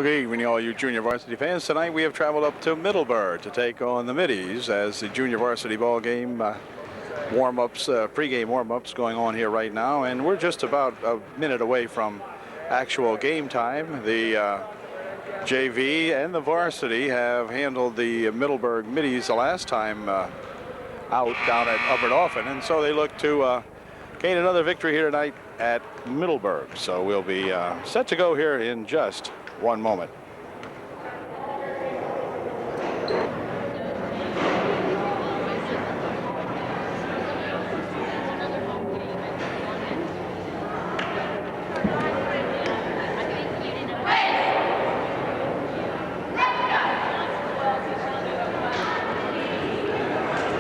Good evening, all you junior varsity fans. Tonight we have traveled up to Middleburg to take on the Middies as the junior varsity ball game warm-ups, pregame warm-ups going on here right now, and we're just about a minute away from actual game time. The JV and the varsity have handled the Middleburg Middies the last time out down at Upper Dauphin, and so they look to gain another victory here tonight at Middleburg. So we'll be set to go here in just one moment.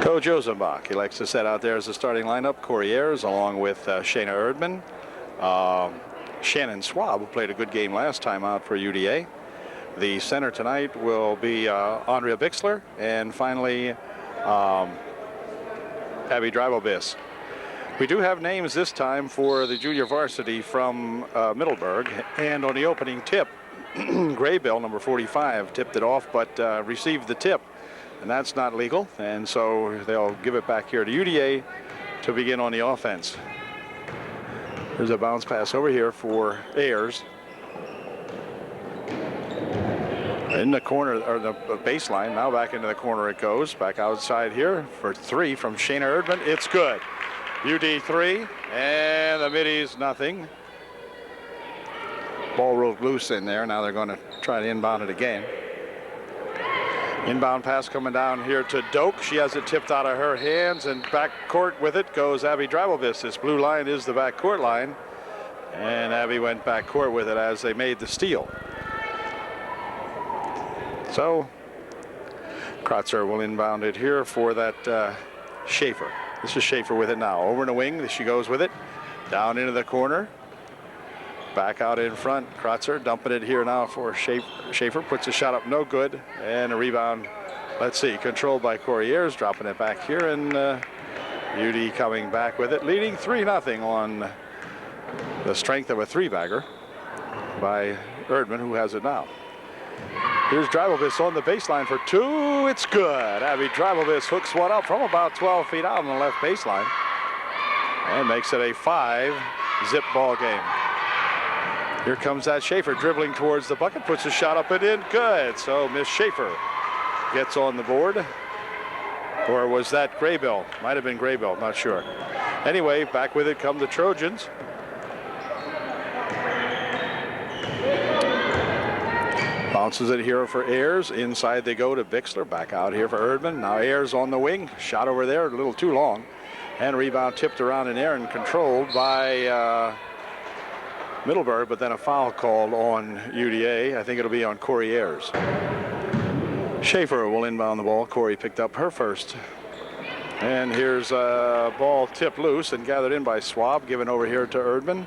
Coach Josenbach elects to set out there as the starting lineup. Corey Ayers along with Shayna Erdman. Shannon Schwab, who played a good game last time out for UDA. The center tonight will be Andrea Bixler, and finally Abby Dreibelbiss. We do have names this time for the junior varsity from Middleburg, and on the opening tip, Graybill, number 45, tipped it off, but received the tip, and that's not legal, and so they'll give it back here to UDA to begin on the offense. There's a bounce pass over here for Ayers. In the corner, or the baseline, now back into the corner it goes. Back outside here for three from Shayna Erdman. It's good. UD 3, and the Middies nothing. Ball rolled loose in there. Now they're going to try to inbound it again. Inbound pass coming down here to Doak. She has it tipped out of her hands, and back court with it goes Abby Dreibelbiss. This blue line is the back court line, and Abby went back court with it as they made the steal. So Kratzer will inbound it here for that Schaefer. This is Schaefer with it now. Over in the wing, she goes with it. Down into the corner. Back out in front, Kratzer dumping it here now for Schaefer. Puts a shot up, no good, and a rebound. Let's see, controlled by Corey Ayers, dropping it back here, and UD coming back with it, leading 3-0 on the strength of a three-bagger by Erdman, who has it now. Here's Dreibelbiss on the baseline for two. It's good. Abby Dreibelbiss hooks one up from about 12 feet out on the left baseline and makes it a 5-zip ball game. Here comes that Schaefer dribbling towards the bucket, puts a shot up and in, good. So Miss Schaefer gets on the board. Or was that Graybill? Might have been Graybill, not sure. Anyway, back with it come the Trojans. Bounces it here for Ayers. Inside they go to Bixler. Back out here for Erdman. Now Ayers on the wing. Shot over there a little too long. And rebound tipped around in air and controlled by Middleburg, but then a foul called on UDA. I think it'll be on Corey Ayers. Schaefer will inbound the ball. Corey picked up her first. And here's a ball tipped loose and gathered in by Schwab, given over here to Erdman.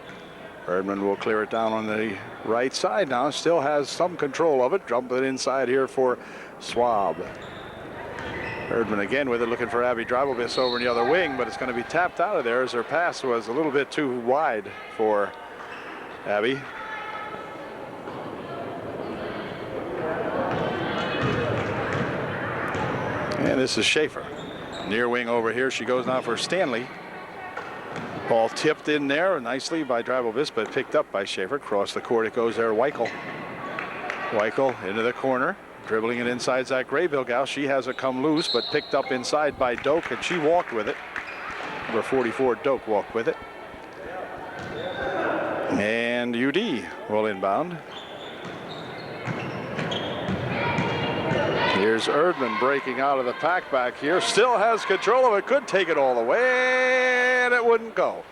Erdman will clear it down on the right side now. Still has some control of it. Dump it inside here for Schwab. Erdman again with it, looking for Abby Dreibelbiss over in the other wing, but it's going to be tapped out of there as her pass was a little bit too wide for Abby. And this is Schaefer. Near wing over here. She goes now for Stanley. Ball tipped in there nicely by Dreibelbiss, but picked up by Schaefer. Across the court it goes there. Weichel. Weichel into the corner. Dribbling it inside Zach Graybill gal. She has it come loose, but picked up inside by Doak, and she walked with it. Number 44, Doak, walked with it. And UD will inbound. Here's Erdman breaking out of the pack back here. Still has control of it. Could take it all the way, and it wouldn't go.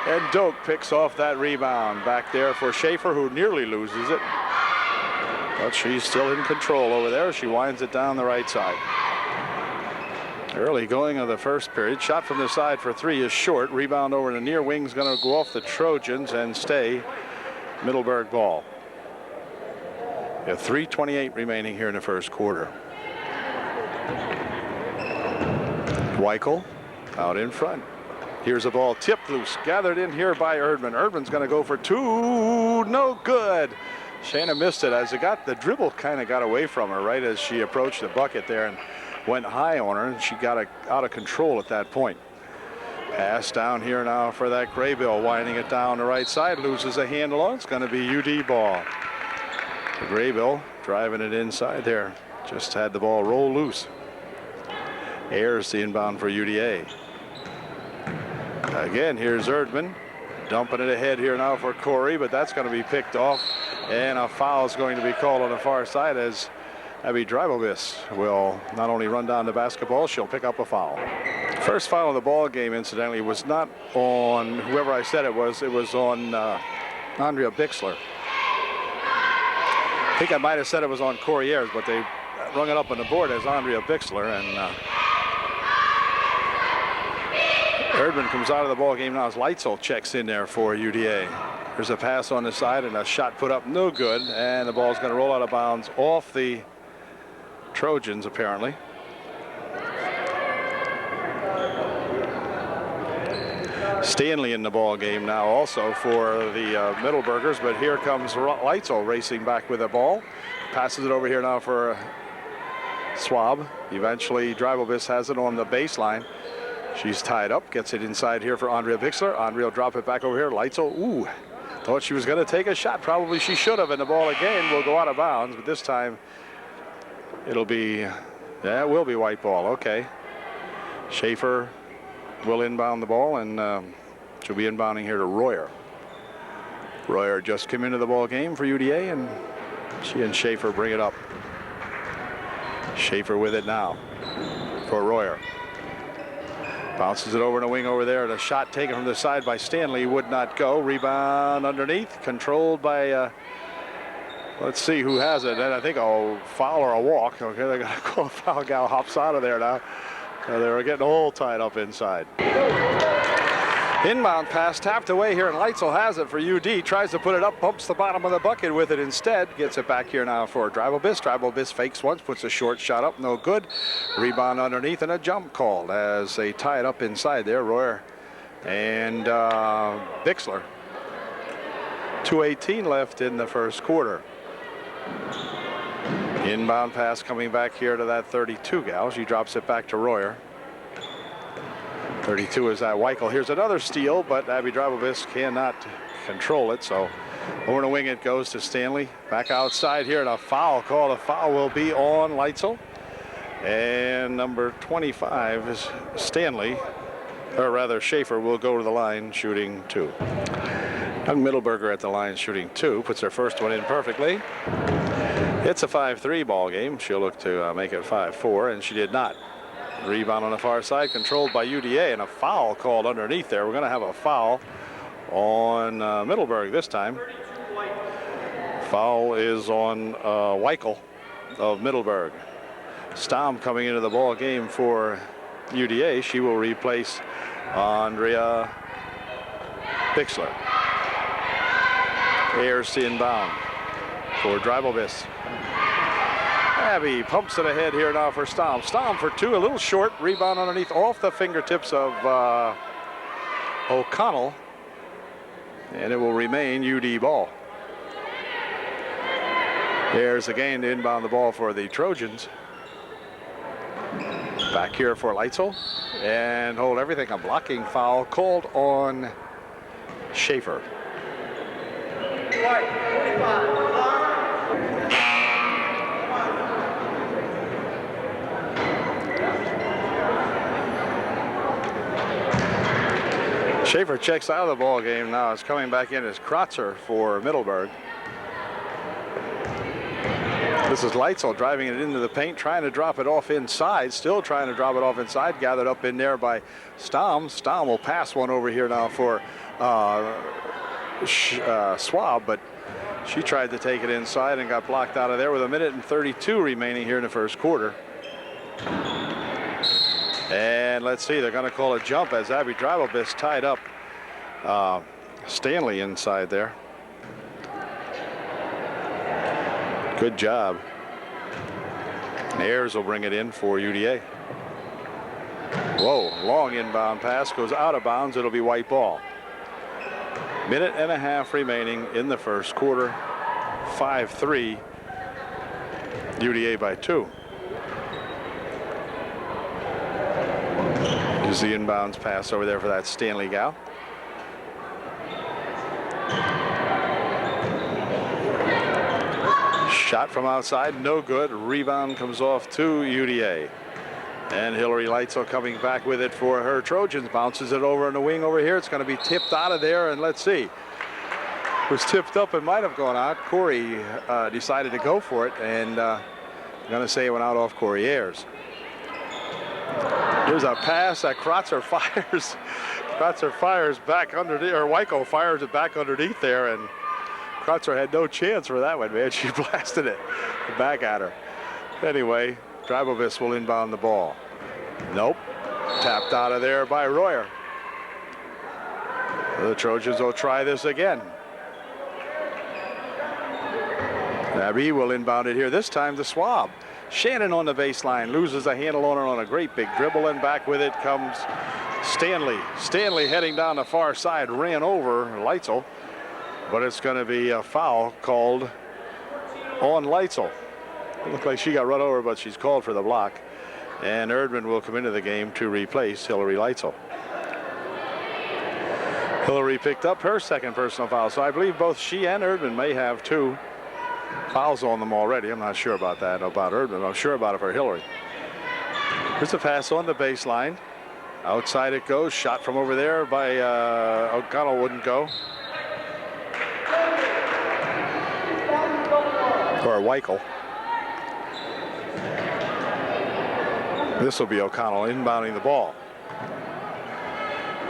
And Doak picks off that rebound back there for Schaefer, who nearly loses it. But she's still in control over there. She winds it down the right side. Early going of the first period. Shot from the side for three is short. Rebound over the near wing is going to go off the Trojans and stay Middleburg ball. We have 3:28 remaining here in the first quarter. Weichel out in front. Here's a ball tipped loose, gathered in here by Erdman. Erdman's going to go for two. No good. Shayna missed it as the dribble kind of got away from her right as she approached the bucket there and went high on her, and she got out of control at that point. Pass down here now for that Graybill, winding it down the right side, loses a handle on. It's going to be UD ball. The Graybill driving it inside there. Just had the ball roll loose. Ayers the inbound for UDA. Again, here's Erdman dumping it ahead here now for Corey, but that's going to be picked off, and a foul is going to be called on the far side as Abby Drybobis will not only run down the basketball, she'll pick up a foul. First foul of the ball game, incidentally, was not on whoever I said it was on Andrea Bixler. I think I might have said it was on Corey Ayers, but they rung it up on the board as Andrea Bixler, and Erdman comes out of the ball game now as Leitzel checks in there for UDA. There's a pass on the side and a shot put up, no good, and the ball's going to roll out of bounds off the Trojans apparently. Stanley in the ball game now also for the Middleburgers, but here comes Leitzel racing back with the ball. Passes it over here now for Swab. Eventually Drybobis has it on the baseline. She's tied up, gets it inside here for Andrea Bixler. Andrea will drop it back over here. Leitzel, ooh, thought she was going to take a shot. Probably she should have, and the ball again will go out of bounds, but this time it'll be, yeah, it will be white ball. Okay. Schaefer will inbound the ball, and she'll be inbounding here to Royer. Royer just came into the ball game for UDA, and she and Schaefer bring it up. Schaefer with it now for Royer. Bounces it over in a wing over there, and a shot taken from the side by Stanley would not go. Rebound underneath, controlled by, let's see who has it. And I think a foul or a walk. Okay, they got to call a foul. Gal hops out of there now. They were getting all tied up inside. Inbound pass tapped away here, and Leitzel has it for UD. Tries to put it up, bumps the bottom of the bucket with it instead. Gets it back here now for Drybobis. Drybobis fakes once, puts a short shot up, no good. Rebound underneath, and a jump called as they tie it up inside there. Royer and Bixler. 2:18 left in the first quarter. Inbound pass coming back here to that 32 gal. She drops it back to Royer. 32 is that Weichel. Here's another steal, but Abby Drybobis cannot control it. So over the wing it goes to Stanley. Back outside here, and a foul call. The foul will be on Leitzel. And number 25 is Stanley, or rather Schaefer, will go to the line shooting 2. Young Middleburger at the line shooting 2. Puts her first one in perfectly. It's a 5-3 ball game. She'll look to make it 5-4, and she did not. Rebound on the far side, controlled by UDA, and a foul called underneath there. We're going to have a foul on Middleburg this time. Foul is on Weichel of Middleburg. Stam coming into the ball game for UDA. She will replace Andrea Bixler. Ayers inbound for Drybobis. Abby pumps it ahead here now for Stam. Stam for 2, a little short. Rebound underneath off the fingertips of O'Connell. And it will remain UD ball. There's again to inbound the ball for the Trojans. Back here for Leitzel. And hold everything. A blocking foul called on Schaefer. Schaefer checks out of the ball game now. It's coming back in as Kratzer for Middleburg. This is Leitzel driving it into the paint, trying to drop it off inside. Still trying to drop it off inside. Gathered up in there by Stam. Stam will pass one over here now for Swab, but she tried to take it inside and got blocked out of there with 1:32 remaining here in the first quarter. And let's see, they're going to call a jump as Abby Drybobis tied up Stanley inside there. Good job. Ayers will bring it in for UDA. Whoa, long inbound pass goes out of bounds. It'll be white ball. 1.5 minutes remaining in the first quarter. 5-3. UDA by 2. Here's the inbounds pass over there for that Stanley gal. Shot from outside, no good. Rebound comes off to UDA. And Hillary Leitzel coming back with it for her Trojans. Bounces it over in the wing over here. It's going to be tipped out of there, and let's see. It was tipped up and might have gone out. Corey decided to go for it, and I'm going to say it went out off Corey Ayers. Here's a pass that Kratzer fires. Kratzer fires back underneath, or Wyko fires it back underneath there, and Kratzer had no chance for that one, man. She blasted it back at her. Anyway, Drabovic will inbound the ball. Nope. Tapped out of there by Royer. The Trojans will try this again. Abbey will inbound it here, this time to Schwab. Shannon on the baseline, loses a handle on her on a great big dribble, and back with it comes Stanley. Stanley heading down the far side, ran over Leitzel, but it's going to be a foul called on Leitzel. It looked like she got run over, but she's called for the block. And Erdman will come into the game to replace Hillary Leitzel. Hillary picked up her second personal foul, so I believe both she and Erdman may have 2 fouls on them already. I'm not sure about that, about Erdman. I'm sure about it for Hillary. Here's a pass on the baseline. Outside it goes. Shot from over there by O'Connell wouldn't go. Or Weichel. This will be O'Connell inbounding the ball.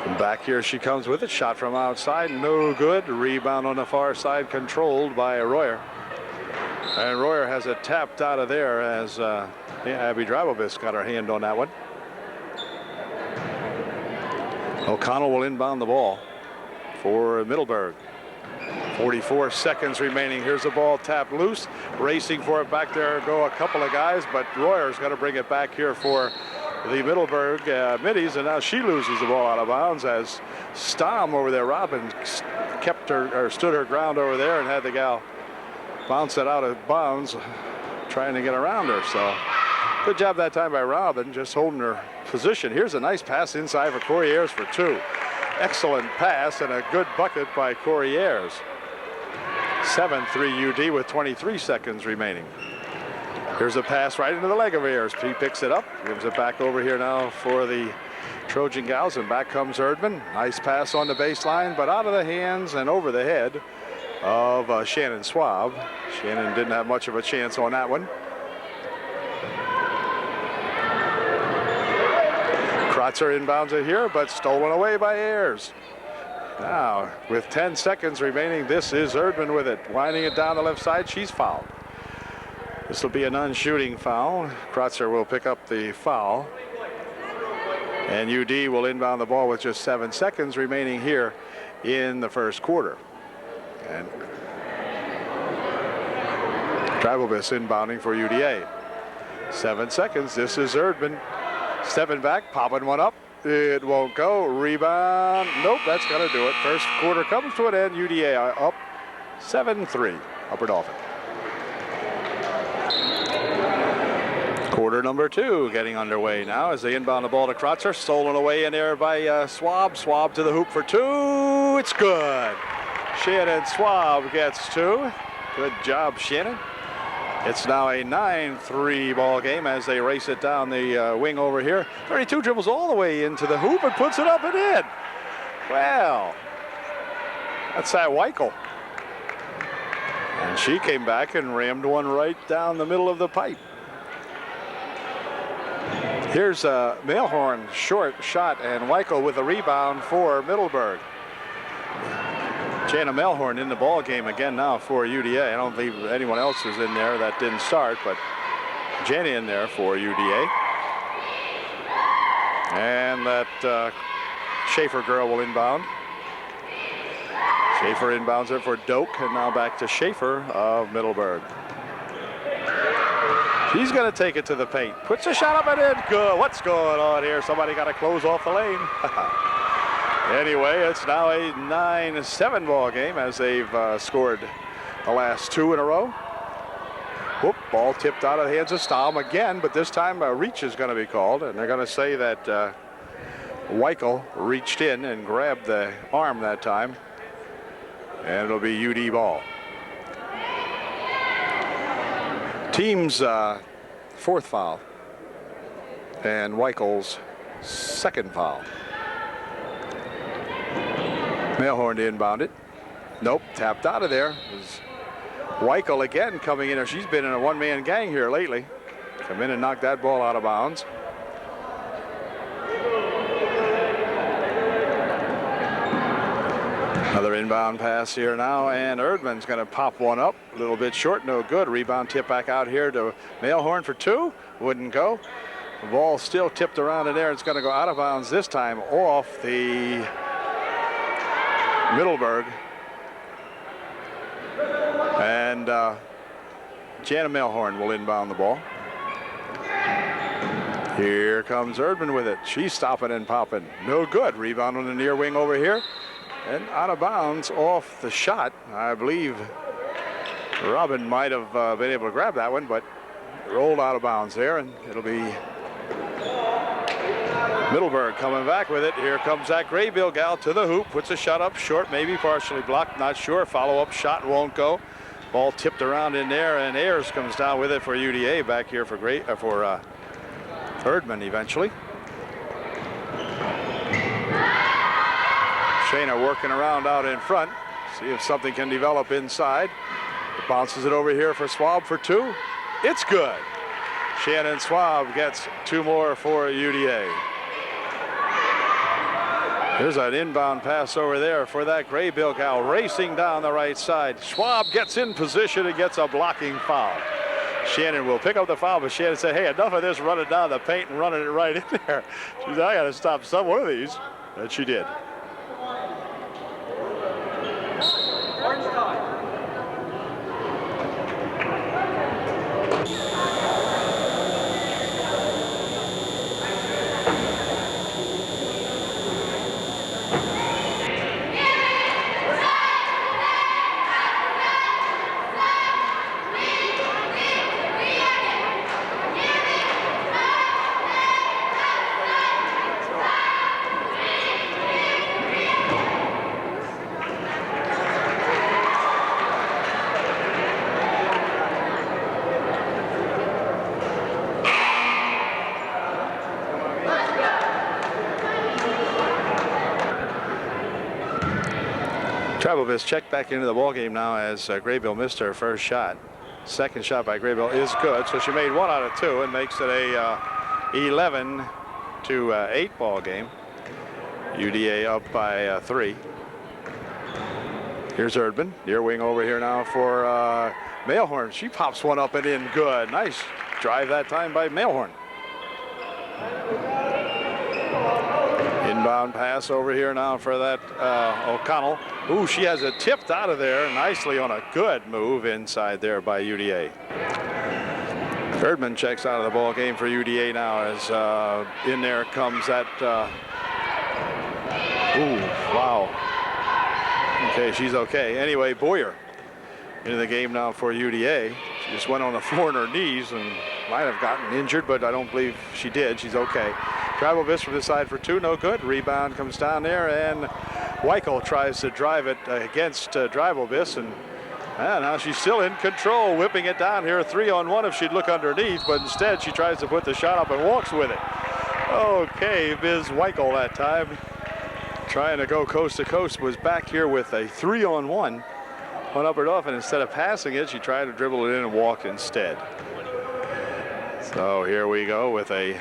And back here she comes with it. Shot from outside. No good. Rebound on the far side controlled by Royer. And Royer has it tapped out of there as Abby Drabovic got her hand on that one. O'Connell will inbound the ball for Middleburg. 44 seconds remaining. Here's the ball tapped loose. Racing for it back there go a couple of guys, but Royer's got to bring it back here for the Middleburg middies, and now she loses the ball out of bounds as Stom over there, Robin, kept her or stood her ground over there and had the gal bounce it out of bounds, trying to get around her. So good job that time by Robin, just holding her position. Here's a nice pass inside for Corey Ayers for 2. Excellent pass and a good bucket by Corey Ayers. 7-3 UD with 23 seconds remaining. Here's a pass right into the leg of Ayers. He picks it up, gives it back over here now for the Trojan gals, and back comes Erdman. Nice pass on the baseline, but out of the hands and over the head of Shannon Schwab. Shannon didn't have much of a chance on that one. Kratzer inbounds it here, but stolen away by Ayers. Now, with 10 seconds remaining, this is Erdman with it. Winding it down the left side, she's fouled. This will be a non-shooting foul. Kratzer will pick up the foul. And UD will inbound the ball with just 7 seconds remaining here in the first quarter. And Drabovic inbounding for UDA. 7 seconds. This is Erdman. Stepping back, popping one up. It won't go. Rebound. Nope, that's going to do it. First quarter comes to an end. UDA up 7-3. Upper Dauphin. Quarter number 2 getting underway now as they inbound the ball to Kratzer. Stolen away in there by Schwab. Schwab to the hoop for 2. It's good. Shannon Schwab gets 2. Good job, Shannon. It's now a 9-3 ball game as they race it down the wing over here. 32 dribbles all the way into the hoop and puts it up and in. Well, that's that Weichel. And she came back and rammed one right down the middle of the pipe. Here's a Mailhorn short shot, and Weichel with a rebound for Middleburg. Jana Melhorn in the ball game again now for UDA. I don't believe anyone else is in there that didn't start, but Jana in there for UDA. And that Schaefer girl will inbound. Schaefer inbounds it for Doak, and now back to Schaefer of Middleburg. She's going to take it to the paint. Puts a shot up and in. Good. What's going on here? Somebody got to close off the lane. Anyway, it's now a 9-7 ball game as they've scored the last 2 in a row. Whoop, ball tipped out of the hands of Stahl again, but this time a reach is going to be called, and they're going to say that Weichel reached in and grabbed the arm that time, and it'll be UD ball. Team's 4th foul, and Weichel's 2nd foul. Mailhorn to inbound it. Nope, tapped out of there. It was Weichel again coming in. She's been in a one-man gang here lately. Come in and knock that ball out of bounds. Another inbound pass here now, and Erdman's going to pop one up. A little bit short, no good. Rebound tip back out here to Mailhorn for 2. Wouldn't go. The ball still tipped around in there. It's going to go out of bounds this time off the Middleburg. And Jana Mailhorn will inbound the ball. Here comes Erdman with it. She's stopping and popping. No good. Rebound on the near wing over here. And out of bounds off the shot. I believe Robin might have been able to grab that one, but rolled out of bounds there, and it'll be Middleburg coming back with it. Here comes that Graybill gal to the hoop. Puts a shot up short, maybe partially blocked, not sure. Follow-up shot won't go. Ball tipped around in there, and Ayers comes down with it for UDA back here for Erdman eventually. Shayna working around out in front. See if something can develop inside. Bounces it over here for Swab for 2. It's good. Shannon Swab gets 2 more for UDA. There's an inbound pass over there for that Graybill gal racing down the right side. Schwab gets in position and gets a blocking foul. Shannon will pick up the foul, but Shannon said, hey, enough of this running down the paint and running it right in there. She said, I got to stop some one of these. And she did. Travelvis checked back into the ball game now as Graybill missed her first shot. Second shot by Graybill is good, so she made 1 out of 2 and makes it a 11-8 ball game. UDA up by 3. Here's Erdman, near wing over here now for Mailhorn. She pops one up and in good. Nice drive that time by Mailhorn. Inbound pass over here now for that O'Connell. Ooh, she has it tipped out of there nicely on a good move inside there by UDA. Erdman checks out of the ball game for UDA now as in there comes that. Ooh, wow. Okay, she's okay. Anyway, Boyer into the game now for UDA. She just went on the floor on her knees and might have gotten injured, but I don't believe she did. She's okay. Travelvis from the side for 2, no good. Rebound comes down there, and Weichel tries to drive it against Travelvis, and now she's still in control, whipping it down here 3-on-1 if she'd look underneath, but instead she tries to put the shot up and walks with it. Okay, Ms. Weichel that time, trying to go coast to coast, was back here with a 3-on-1. Went up and off, and instead of passing it, she tried to dribble it in and walk instead. So here we go with a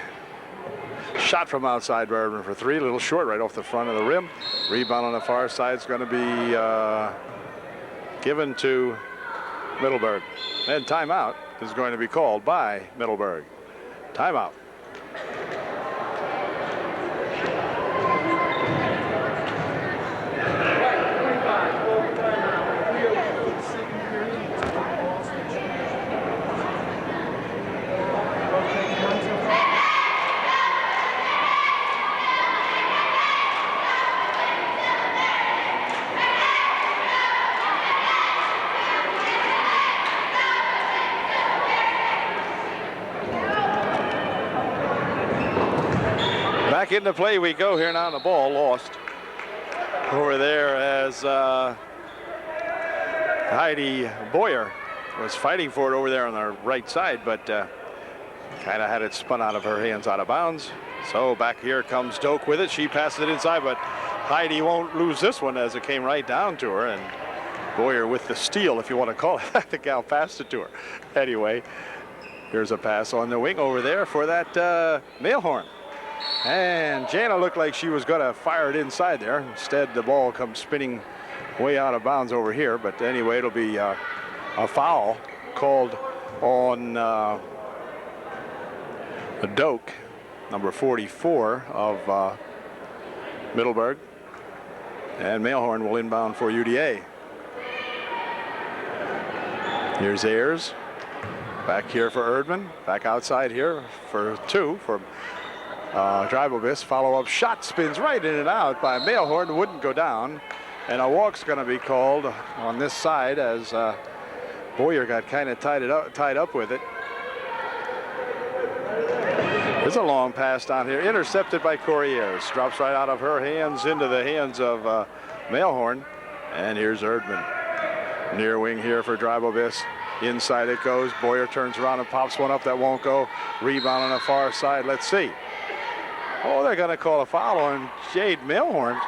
shot from outside Erdman for 3, a little short right off the front of the rim. Rebound on the far side is going to be given to Middleburg. And timeout is going to be called by Middleburg. Timeout. Back into play we go here now. The ball lost over there as Heidi Boyer was fighting for it over there on the right side, but kind of had it spun out of her hands, out of bounds. So back here comes Doak with it. She passes it inside, but Heidi won't lose this one as it came right down to her. And Boyer with the steal, if you want to call it that. The gal passed it to her. Anyway, here's a pass on the wing over there for that Mailhorn. And Jana looked like she was going to fire it inside there. Instead, the ball comes spinning way out of bounds over here. But anyway, it'll be a foul called on Doak, number 44 of Middleburg. And Mailhorn will inbound for UDA. Here's Ayers. Back here for Erdman. Back outside here for two for Dribobis. Follow-up shot spins right in and out by Mailhorn. Wouldn't go down. And a walk's going to be called on this side as Boyer got kind of tied up with it. There's a long pass down here, intercepted by Ayers. Drops right out of her hands into the hands of Mailhorn. And here's Erdman. Near wing here for Dribobis. Inside it goes. Boyer turns around and pops one up that won't go. Rebound on the far side. Let's see. Oh, they're going to call a foul on Jade Mailhorn.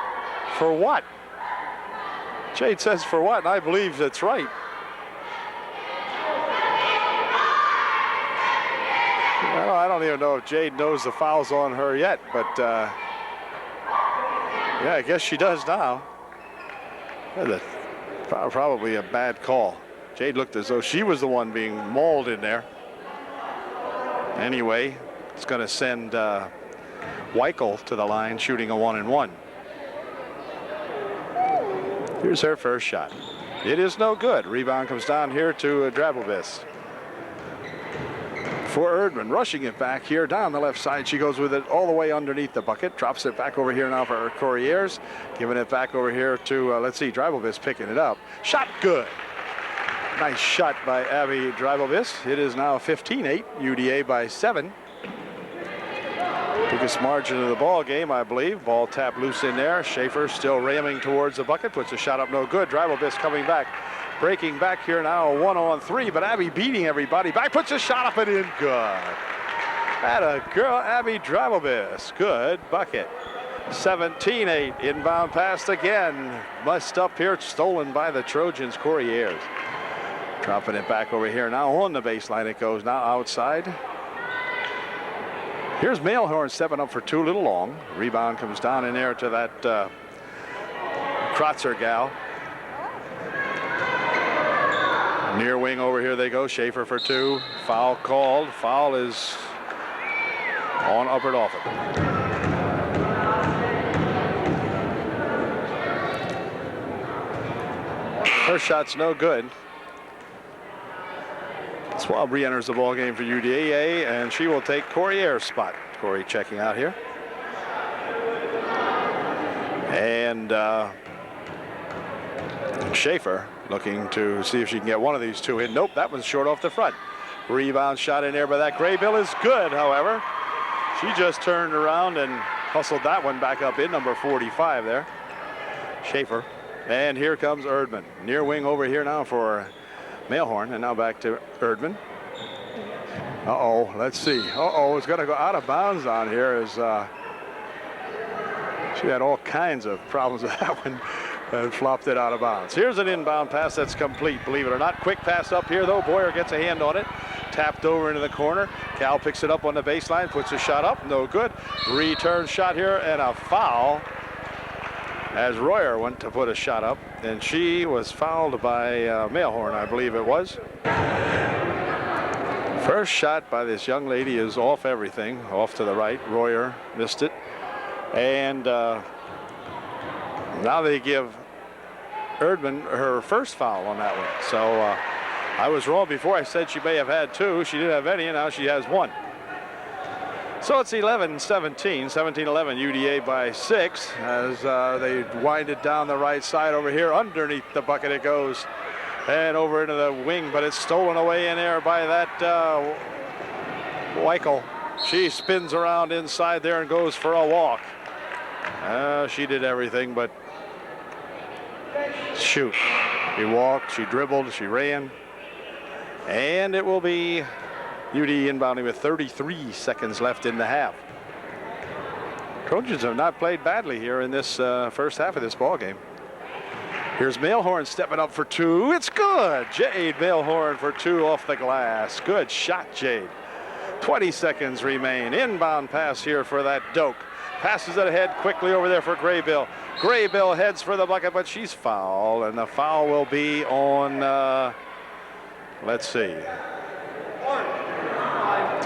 For what? Jade says for what, and I believe that's right. Well, I don't even know if Jade knows the foul's on her yet, but yeah, I guess she does now. Probably a bad call. Jade looked as though she was the one being mauled in there. Anyway, it's going to send Weichel to the line, shooting a 1-and-1. Here's her first shot. It is no good. Rebound comes down here to Dribobis. For Erdman, rushing it back here down the left side. She goes with it all the way underneath the bucket. Drops it back over here now for Ayers. Giving it back over here to, let's see, Dribobis picking it up. Shot good. Nice shot by Abby Dribobis. It is now 15-8, UDA by 7. Biggest margin of the ball game, I believe. Ball tapped loose in there. Schaefer still ramming towards the bucket. Puts a shot up, no good. Dribobis coming back. Breaking back here now, a 1-on-3, but Abby beating everybody back. Puts a shot up and in, good. That a girl, Abby Dribobis. Good bucket. 17-8, inbound pass again. Messed up here, stolen by the Trojans, Ayers. Dropping it back over here now on the baseline. It goes now outside. Here's Mailhorn stepping up for two, a little long. Rebound comes down in there to that Kratzer gal. Near wing over here they go. Schaefer for two. Foul called. Foul is on Upper Dauphin. First shot's no good. Swab re-enters the ball game for UDA, and she will take Ayers' spot. Corey checking out here. And Schaefer looking to see if she can get one of these two in. Nope, that one's short off the front. Rebound shot in there by that Graybill is good, however. She just turned around and hustled that one back up in, number 45 there. Schaefer. And here comes Erdman. Near wing over here now for Mailhorn, and now back to Erdman. Uh-oh, let's see. Uh-oh, it's going to go out of bounds on here as she had all kinds of problems with that one and flopped it out of bounds. Here's an inbound pass that's complete, believe it or not. Quick pass up here, though. Boyer gets a hand on it. Tapped over into the corner. Cal picks it up on the baseline, puts a shot up. No good. Return shot here, and a foul as Royer went to put a shot up, and she was fouled by Mailhorn, I believe it was. First shot by this young lady is off everything, off to the right. Royer missed it. And now they give Erdman her first foul on that one. So I was wrong before. I said she may have had two. She didn't have any, and now she has one. So it's 11-17, 17-11, UDA by 6 as they wind it down the right side over here. Underneath the bucket it goes and over into the wing, but it's stolen away in there by that Weichel. She spins around inside there and goes for a walk. She did everything but shoot. She walked, she dribbled, she ran. And it will be UD inbounding with 33 seconds left in the half. Trojans have not played badly here in this first half of this ball game. Here's Mailhorn stepping up for two. It's good. Jade Mailhorn for two off the glass. Good shot, Jade. 20 seconds remain. Inbound pass here for that Doak. Passes it ahead quickly over there for Graybill. Graybill heads for the bucket, but she's fouled, and the foul will be on, let's see,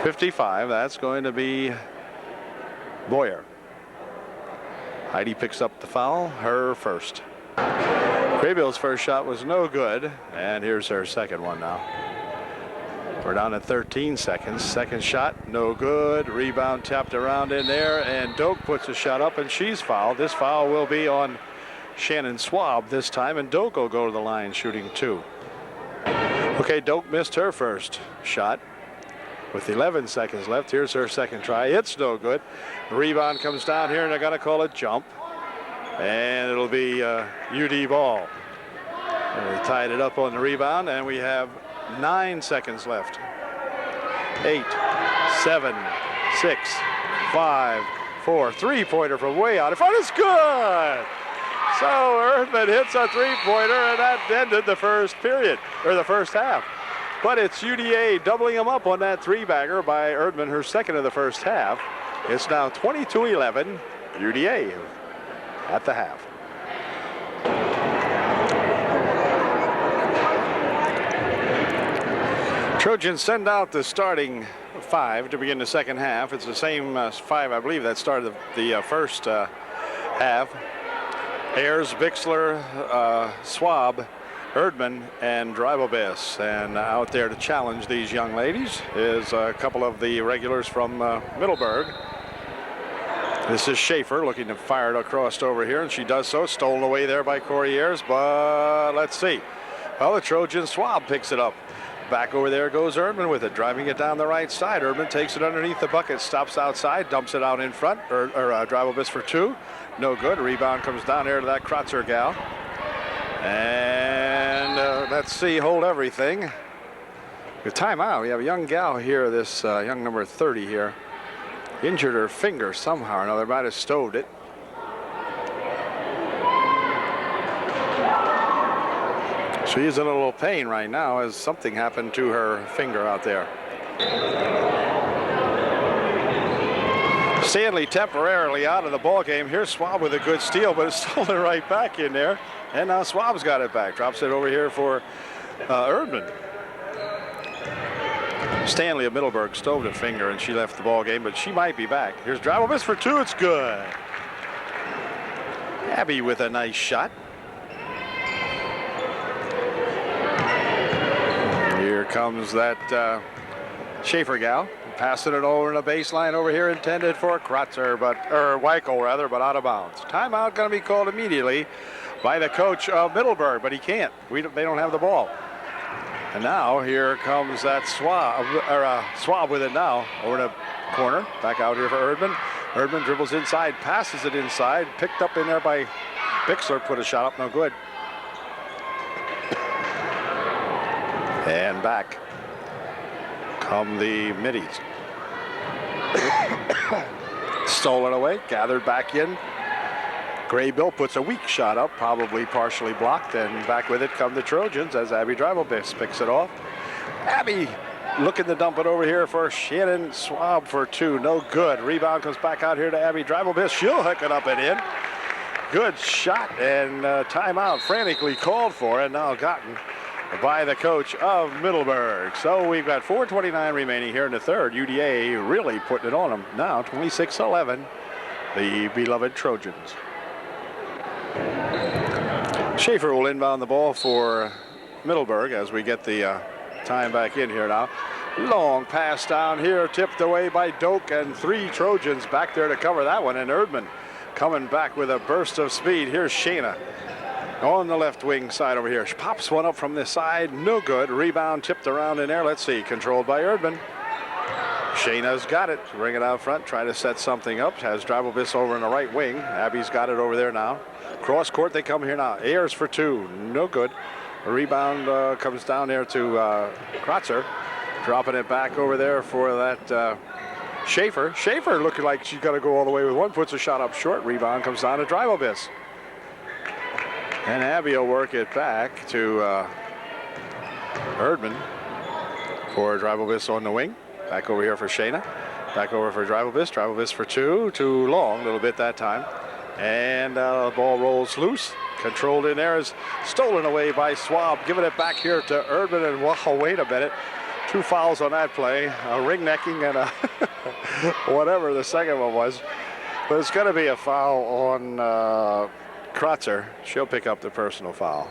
55. That's going to be Boyer. Heidi picks up the foul, her first. Graybill's first shot was no good, and here's her second one now. We're down at 13 seconds. Second shot, no good. Rebound tapped around in there, and Doak puts a shot up, and she's fouled. This foul will be on Shannon Swab this time, and Doak will go to the line shooting two. Okay, Doak missed her first shot. With 11 seconds left, here's her second try. It's no good. The rebound comes down here, and they're going to call it jump. And it'll be UD ball. And they tied it up on the rebound, and we have 9 seconds left. 8, 7, 6, 5, 4. Three-pointer from way out in front. It's good. So Erdman hits a three-pointer, and that ended the first period, or the first half. But it's UDA doubling them up on that three-bagger by Erdman, her second of the first half. It's now 22-11, UDA at the half. Trojans send out the starting five to begin the second half. It's the same five, I believe, that started the first half. Ayers, Bixler, Swab, Erdman, and Dribelbiss. And out there to challenge these young ladies is a couple of the regulars from Middleburg. This is Schaefer looking to fire it across over here, and she does so. Stolen away there by Corey Ayers, but let's see. Well, the Trojan Swab picks it up. Back over there goes Erdman with it, driving it down the right side. Erdman takes it underneath the bucket, stops outside, dumps it out in front, or Dribelbiss for two. No good. Rebound comes down there to that Kratzer gal. And let's see, hold everything. With timeout, we have a young gal here, this young number 30 here. Injured her finger somehow or another, might have stoved it. She's in a little pain right now as something happened to her finger out there. Stanley temporarily out of the ball game. Here's Swab with a good steal, but it's stolen right back in there. And now Swab's got it back. Drops it over here for Erdman. Stanley of Middleburg stoved a finger and she left the ball game, but she might be back. Here's Dribelbiss for two. It's good. Abby with a nice shot. Here comes that Schaefer gal, passing it over in a baseline over here, intended for Kratzer, or Weichel rather, but out of bounds. Timeout going to be called immediately by the coach of Middleburg, but he can't. They don't have the ball. And now here comes that Swab with it now over the corner, back out here for Erdman. Erdman dribbles inside, passes it inside, picked up in there by Bixler, put a shot up, no good. And back come the middies. Stolen away, gathered back in. Graybill puts a weak shot up, probably partially blocked, and back with it come the Trojans as Abby Dribelbiss picks it off. Abby looking to dump it over here for Shannon Swab for two, no good. Rebound comes back out here to Abby Dribelbiss. She'll hook it up and in. Good shot, and timeout frantically called for and now gotten by the coach of Middleburg. So we've got 4:29 remaining here in the third. UDA really putting it on them now, 26-11, the beloved Trojans. Schaefer will inbound the ball for Middleburg as we get the time back in here now. Long pass down here, tipped away by Doak, and three Trojans back there to cover that one. And Erdman coming back with a burst of speed. Here's Shayna on the left wing side over here. She pops one up from this side, no good. Rebound tipped around in there. Let's see, controlled by Erdman. Shayna's got it. Bring it out front. Try to set something up. Has Drabelvis over in the right wing. Abby's got it over there now. Cross court they come here now. Ayers for two. No good. A rebound comes down there to Kratzer. Dropping it back over there for that Schaefer. Schaefer looking like she's got to go all the way with one. Puts a shot up short. Rebound comes down to Drabelvis. And Abby will work it back to Erdman for Drabelvis on the wing. Back over here for Shayna. Back over for Drabelvis. Drabelvis for two. Too long a little bit that time. And the ball rolls loose. Controlled in there is stolen away by Swab. Giving it back here to Erdman. And wow, wait a minute. 2 fouls on that play. A ring necking and a whatever the second one was. But it's going to be a foul on Kratzer. She'll pick up the personal foul.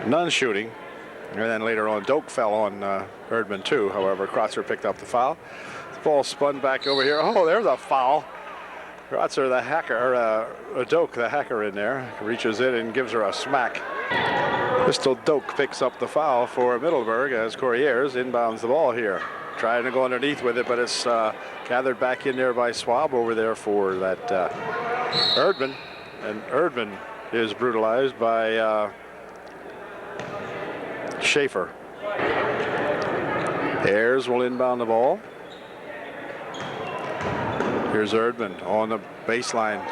None shooting. And then later on, Doak fell on Erdman too. However, Kratzer picked up the foul. The ball spun back over here. Oh, there's a foul. Kratzer, the hacker, or Doak, the hacker in there, reaches in and gives her a smack. Crystal Doak picks up the foul for Middleburg as Courriers inbounds the ball here. Trying to go underneath with it, but it's gathered back in there by Swab over there for that Erdman. And Erdman is brutalized by Schaefer. Ayers will inbound the ball. Here's Erdman on the baseline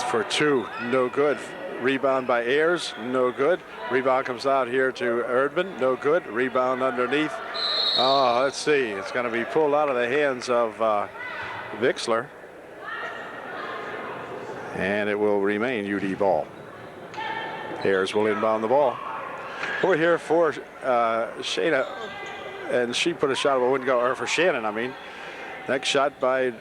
for two. No good. Rebound by Ayers. No good. Rebound comes out here to Erdman. No good. Rebound underneath. Oh, let's see. It's going to be pulled out of the hands of Vixler. And it will remain UD ball. Ayers will inbound the ball. Over here for Shayna, and she put a shot but wouldn't go, or for Shannon, I mean. Next shot by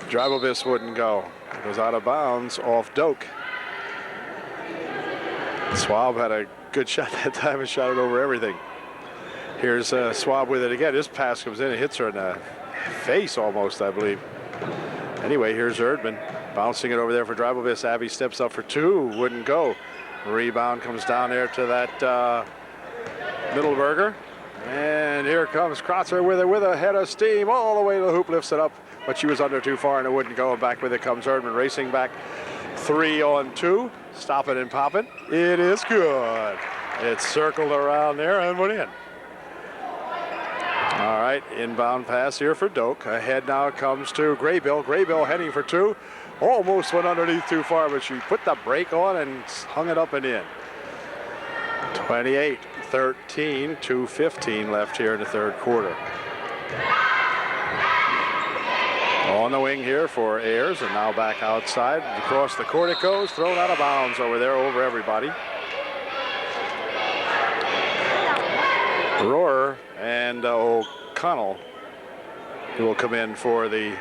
Drabelvis wouldn't go. It goes out of bounds off Doak. Swab had a good shot that time and shot it over everything. Here's Swab with it again. This pass comes in and hits her in the face almost, I believe. Anyway, here's Erdman bouncing it over there for Drabelvis. Abby steps up for two, wouldn't go. Rebound comes down there to that Middleburger. And here comes Kratzer with it with a head of steam all the way to the hoop, lifts it up, but she was under too far and it wouldn't go. And back with it comes Erdman racing back. 3 on 2. Stop it and pop it. It is good. It's circled around there and went in. All right, inbound pass here for Doak. Ahead now comes to Graybill. Graybill heading for two. Almost went underneath too far, but she put the brake on and hung it up and in. 28-13, 2:15 left here in the third quarter. On the wing here for Ayers, and now back outside. Across the court it goes, thrown out of bounds over there, over everybody. Rohrer and O'Connell will come in for the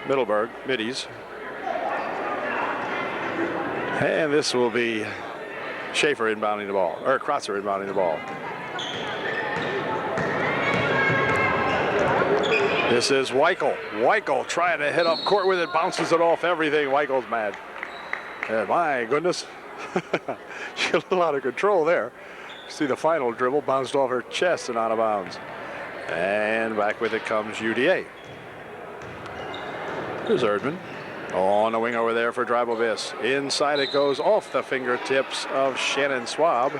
Middleburg middies. And this will be Schaefer inbounding the ball, or Kratzer inbounding the ball. This is Weichel. Weichel trying to hit up court with it, bounces it off everything. Weichel's mad. My goodness. She's a little out of control there. See the final dribble bounced off her chest and out of bounds. And back with it comes UDA. There's Erdman. On the wing over there for Drabelvis. Inside it goes off the fingertips of Shannon Swab.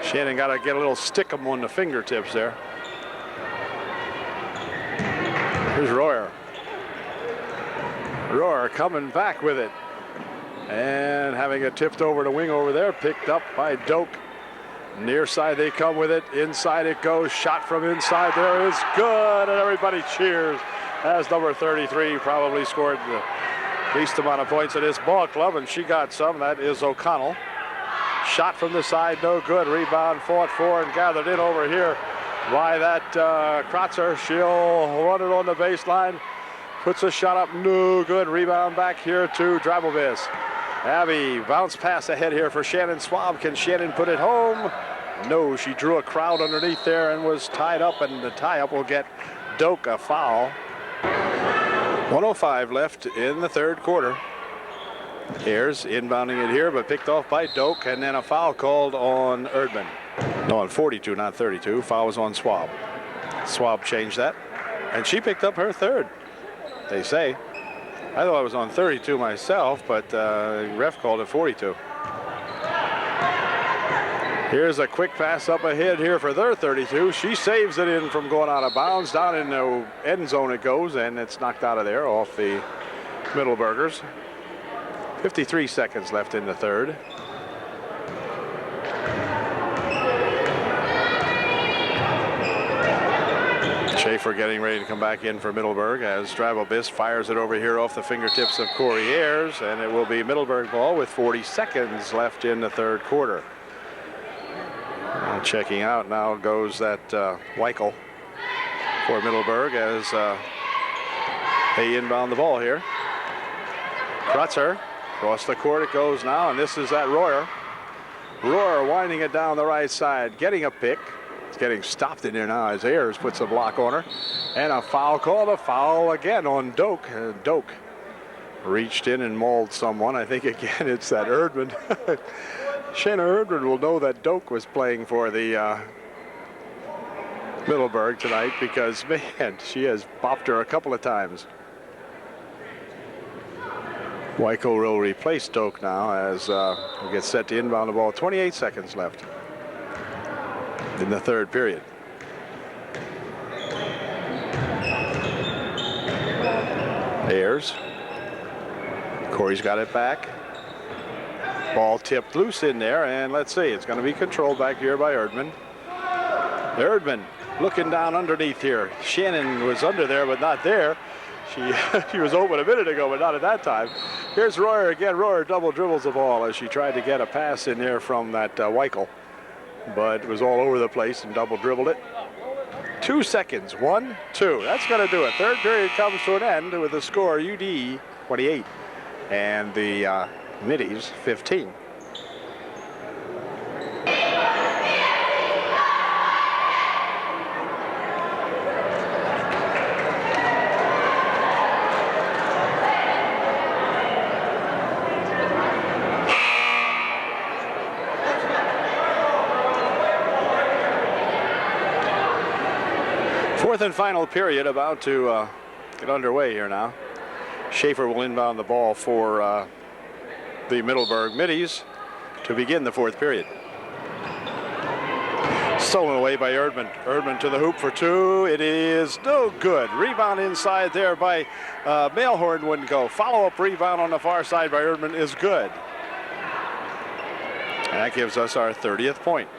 Shannon got to get a little stick-em on the fingertips there. Here's Rohrer. Rohrer coming back with it. And having it tipped over the wing over there, picked up by Doak. Near side they come with it. Inside it goes. Shot from inside there is good. And everybody cheers as number 33 probably scored the least amount of points in this ball club. And she got some. That is O'Connell. Shot from the side, no good. Rebound fought for and gathered in over here by that Kratzer. She'll run it on the baseline. Puts a shot up, no good. Rebound back here to Drabelvis. Abby bounce pass ahead here for Shannon Swab. Can Shannon put it home? No, she drew a crowd underneath there and was tied up, and the tie-up will get Doak a foul. 1:05 left in the third quarter. Ayers inbounding it here, but picked off by Doak, and then a foul called on Erdman. No, on 42, not 32. Foul was on Swab. Swab changed that, and she picked up her third, they say. I thought I was on 32 myself, but ref called it 42. Here's a quick pass up ahead here for their 32. She saves it in from going out of bounds. Down in the end zone it goes, and it's knocked out of there off the Middleburgers. 53 seconds left in the third. Schaefer getting ready to come back in for Middleburg as Drabobis fires it over here off the fingertips of Corey Ayers, and it will be Middleburg ball with 40 seconds left in the third quarter. Checking out now goes that Weichel for Middleburg as they inbound the ball here. Krutzer across the court it goes now, and this is that Royer. Royer winding it down the right side, getting a pick. It's getting stopped in there now as Ayers puts a block on her. And a foul call, a foul again on Doak. Doak reached in and mauled someone. I think again it's that Erdman. Shayna Erdman will know that Doak was playing for the Middleburg tonight because, man, she has bopped her a couple of times. Weichel will replace Doak now as we get set to inbound the ball. 28 seconds left in the third period. Ayers. Corey's got it back. Ball tipped loose in there, and let's see, it's going to be controlled back here by Erdman. Erdman looking down underneath here. Shannon was under there, but not there. She was open a minute ago, but not at that time. Here's Royer again. Royer double dribbles the ball as she tried to get a pass in there from that Weichel, but it was all over the place and double dribbled it. 2 seconds, 1, 2. That's going to do it. Third period comes to an end with the score UD 28 and the Middies 15. Fourth and final period about to get underway here now. Schaefer will inbound the ball for the Middleburg Middies to begin the fourth period. Stolen away by Erdman. Erdman to the hoop for two. It is no good. Rebound inside there by Mailhorn wouldn't go. Follow-up rebound on the far side by Erdman is good. And that gives us our 30th point.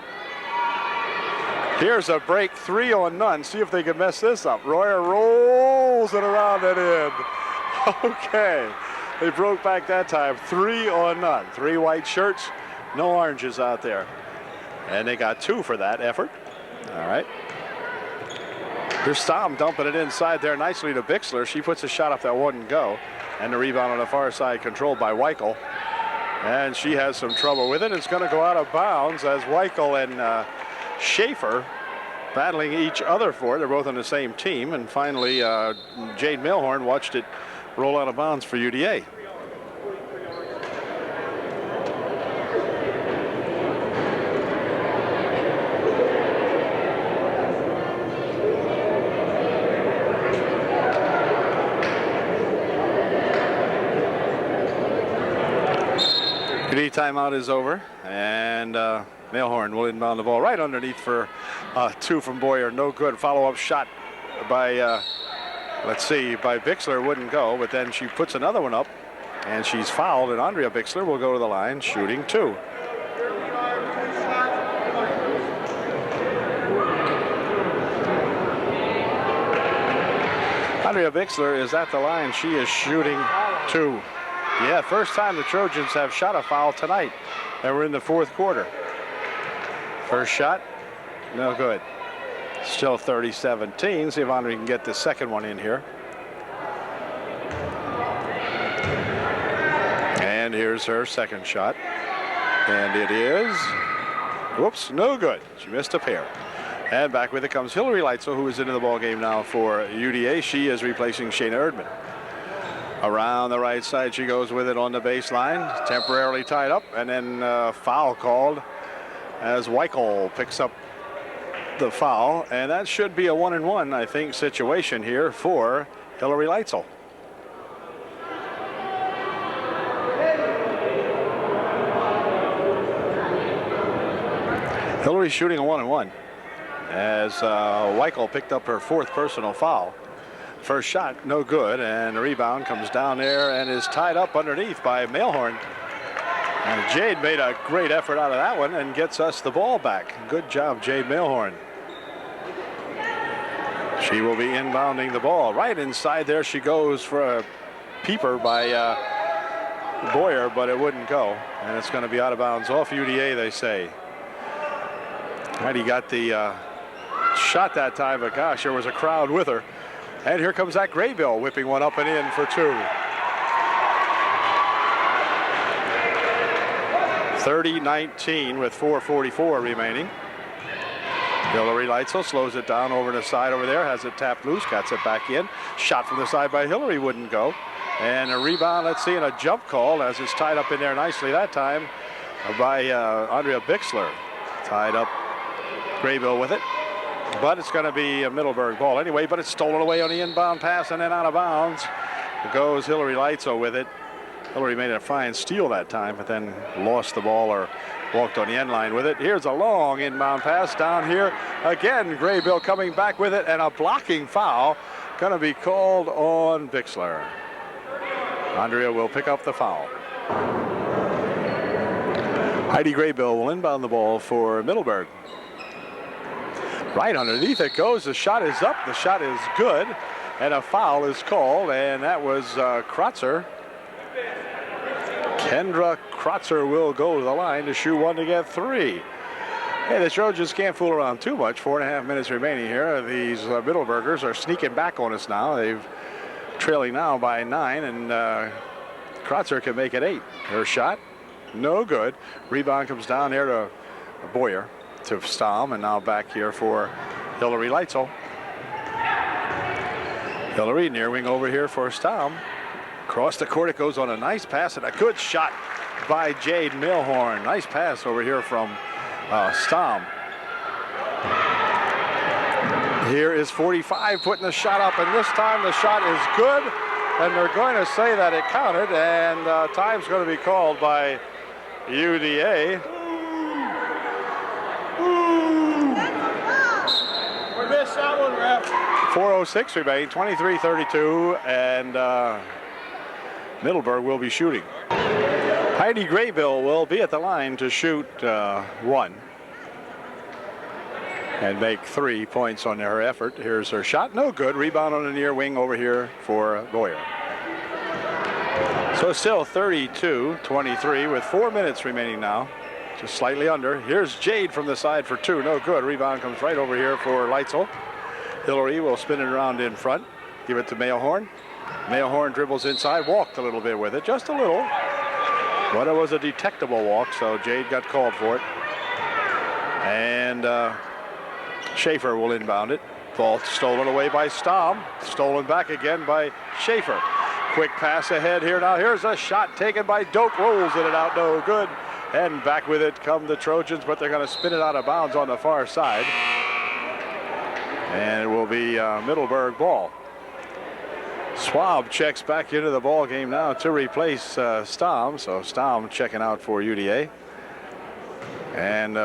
Here's a break, 3 on none. See if they can mess this up. Royer rolls it around and in. Okay. They broke back that time. 3 on none. 3 white shirts, no oranges out there. And they got 2 for that effort. All right. Here's Stom dumping it inside there nicely to Bixler. She puts a shot up that wouldn't go. And the rebound on the far side controlled by Weichel. And she has some trouble with it. It's going to go out of bounds as Weichel and Schaefer battling each other for it. They're both on the same team. And finally, Jade Mailhorn watched it roll out of bounds for UDA. UD timeout is over, and Mailhorn will inbound the ball right underneath for 2 from Boyer. No good. Follow-up shot by let's see, by Bixler wouldn't go, but then she puts another one up, and she's fouled, and Andrea Bixler will go to the line shooting 2. Andrea Bixler is at the line. She is shooting 2. Yeah, first time the Trojans have shot a foul tonight, and we're in the fourth quarter. First shot, no good. Still 30-17. See if Andre can get the second one in here. And here's her second shot. And it is, whoops, no good. She missed a pair. And back with it comes Hillary Leitzel, who is into the ball game now for UDA. She is replacing Shayna Erdman. Around the right side, she goes with it on the baseline. Temporarily tied up, and then foul called as Weichel picks up the foul, and that should be a 1-and-1, I think, situation here for Hillary Leitzel. Hillary shooting a 1-and-1 as Weichel picked up her 4th personal foul. First shot, no good, and the rebound comes down there and is tied up underneath by Mailhorn. And Jade made a great effort out of that one and gets us the ball back. Good job, Jade Mailhorn. She will be inbounding the ball. Right inside there she goes for a peeper by Boyer, but it wouldn't go. And it's going to be out of bounds off UDA, they say. Heidi got the shot that time, but gosh, there was a crowd with her. And here comes that Graybill whipping one up and in for 2. 30-19 with 4:44 remaining. Hillary Leitzel slows it down over to the side over there, has it tapped loose, gets it back in. Shot from the side by Hillary wouldn't go. And a rebound, let's see, and a jump call as it's tied up in there nicely that time by Andrea Bixler. Tied up Graybill with it. But it's going to be a Middleburg ball anyway, but it's stolen away on the inbound pass and then out of bounds. It goes Hillary Leitzel with it. Hillary made a fine steal that time, but then lost the ball or walked on the end line with it. Here's a long inbound pass down here. Again, Graybill coming back with it, and a blocking foul going to be called on Bixler. Andrea will pick up the foul. Heidi Graybill will inbound the ball for Middleburg. Right underneath it goes. The shot is up. The shot is good. And a foul is called. And that was Kratzer. Kendra Kratzer will go to the line to shoot 1 to get 3. Hey, the Trojans can't fool around too much. 4.5 minutes remaining here. These Middleburgers are sneaking back on us now. They've trailing now by 9. And Kratzer can make it 8. Her shot, no good. Rebound comes down here to Boyer. To Stamm, and now back here for Hillary Leitzel. Hillary near wing over here for Stamm. Across the court it goes on a nice pass and a good shot by Jade Mailhorn. Nice pass over here from Stamm. Here is 45 putting the shot up, and this time the shot is good, and they're going to say that it counted, and time's going to be called by UDA. We missed that one, ref. 4:06 remaining, 23-32, and Middleburg will be shooting. Heidi Graybill will be at the line to shoot 1 and make 3 points on her effort. Here's her shot, no good. Rebound on the near wing over here for Boyer. So still 32-23 with 4 minutes remaining now. Just slightly under. Here's Jade from the side for 2. No good. Rebound comes right over here for Leitzel. Hillary will spin it around in front. Give it to Mailhorn. Mailhorn dribbles inside. Walked a little bit with it. Just a little. But it was a detectable walk, so Jade got called for it. And Schaefer will inbound it. Ball stolen away by Stamm. Stolen back again by Schaefer. Quick pass ahead here. Now here's a shot taken by Doak. Rolls it out. No good. And back with it come the Trojans, but they're going to spin it out of bounds on the far side. And it will be Middleburg ball. Schwab checks back into the ball game now to replace Stamm. So Stamm checking out for UDA. And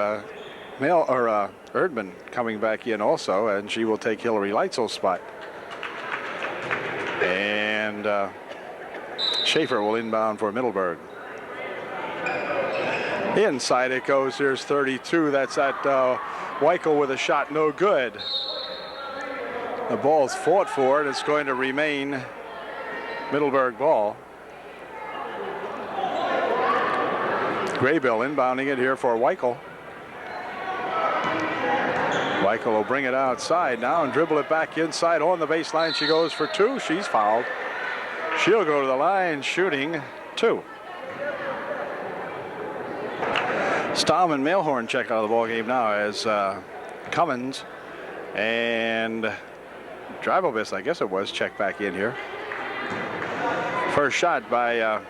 Erdman coming back in also, and she will take Hillary Leitzel's spot. And Schaefer will inbound for Middleburg. Inside it goes. Here's 32. That's at Weichel with a shot, no good. The ball's fought for, and it's going to remain Middleburg ball. Graybill inbounding it here for Weichel. Weichel will bring it outside now and dribble it back inside on the baseline. She goes for 2. She's fouled. She'll go to the line shooting 2. Stamm and Mailhorn check out of the ball game now as Cummins and Dribelbis, I guess it was, check back in here. First shot by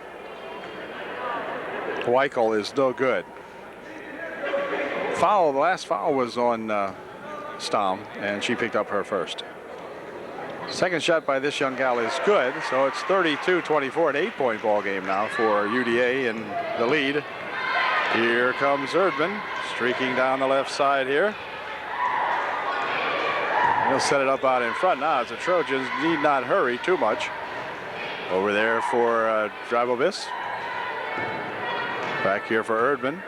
Weichel is no good. Foul. The last foul was on Stom, and she picked up her first. Second shot by this young gal is good, so it's 32-24, an 8-point ball game now for UDA in the lead. Here comes Erdman, streaking down the left side here. He'll set it up out in front now as the Trojans need not hurry too much. Over there for Drybobis. Back here for Erdman.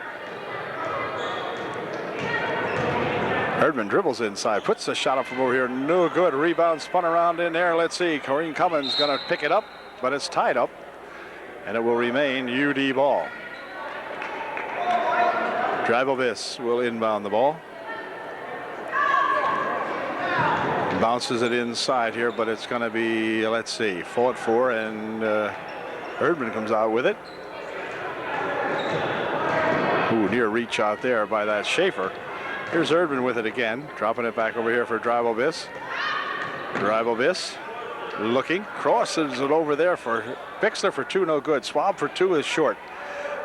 Erdman dribbles inside, puts the shot up from over here, no good. Rebound spun around in there. Let's see, Corrine Cummins going to pick it up, but it's tied up, and it will remain UD ball. Drybobis will inbound the ball. Bounces it inside here, but it's going to be, let's see, fought for, and Erdman comes out with it. Ooh, near reach out there by that Schaefer. Here's Erdman with it again, dropping it back over here for Drybobis. Drybobis looking, crosses it over there for Bixler for two, no good. Swab for two is short.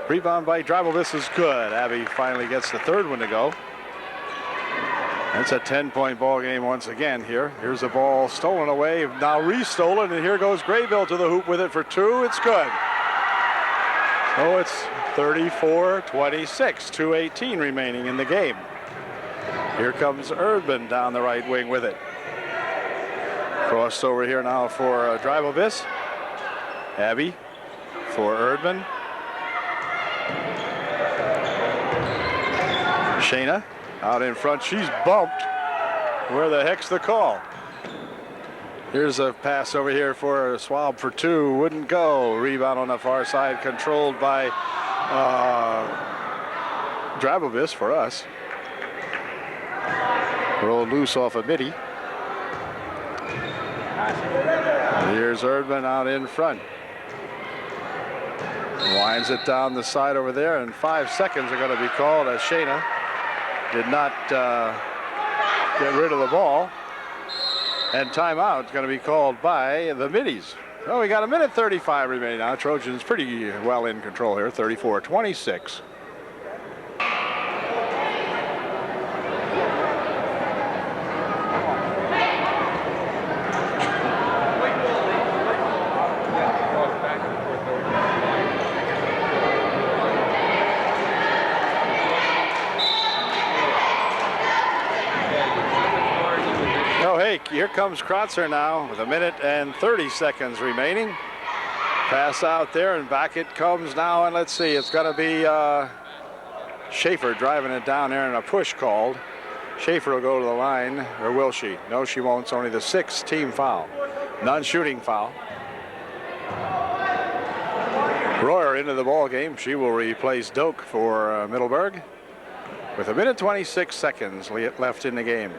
Rebound by Drybobis is good. Abby finally gets the third one to go. It's a 10-point ball game once again here. Here's the ball stolen away, now restolen, and here goes Graybill to the hoop with it for two. It's good. So it's 34-26, 2:18 remaining in the game. Here comes Erdman down the right wing with it. Crossed over here now for Drybobis. Abby for Erdman. Shayna out in front. She's bumped. Where the heck's the call? Here's a pass over here for Swab for two. Wouldn't go. Rebound on the far side controlled by Drybobis for us. Rolled loose off a midi. Here's Erdman out in front. Winds it down the side over there, and 5 seconds are going to be called as Shayna did not get rid of the ball. And timeout is going to be called by the middies. Oh, we got 1:35 remaining now. Trojans pretty well in control here, 34-26. Here comes Kratzer now with 1:30 seconds remaining. Pass out there, and back it comes now, and let's see, it's going to be Schaefer driving it down there, and a push called. Schaefer will go to the line, or will she? No, she won't. It's only the 6th team foul. Non-shooting foul. Royer into the ball game. She will replace Doak for Middleburg with 1:26 seconds left in the game.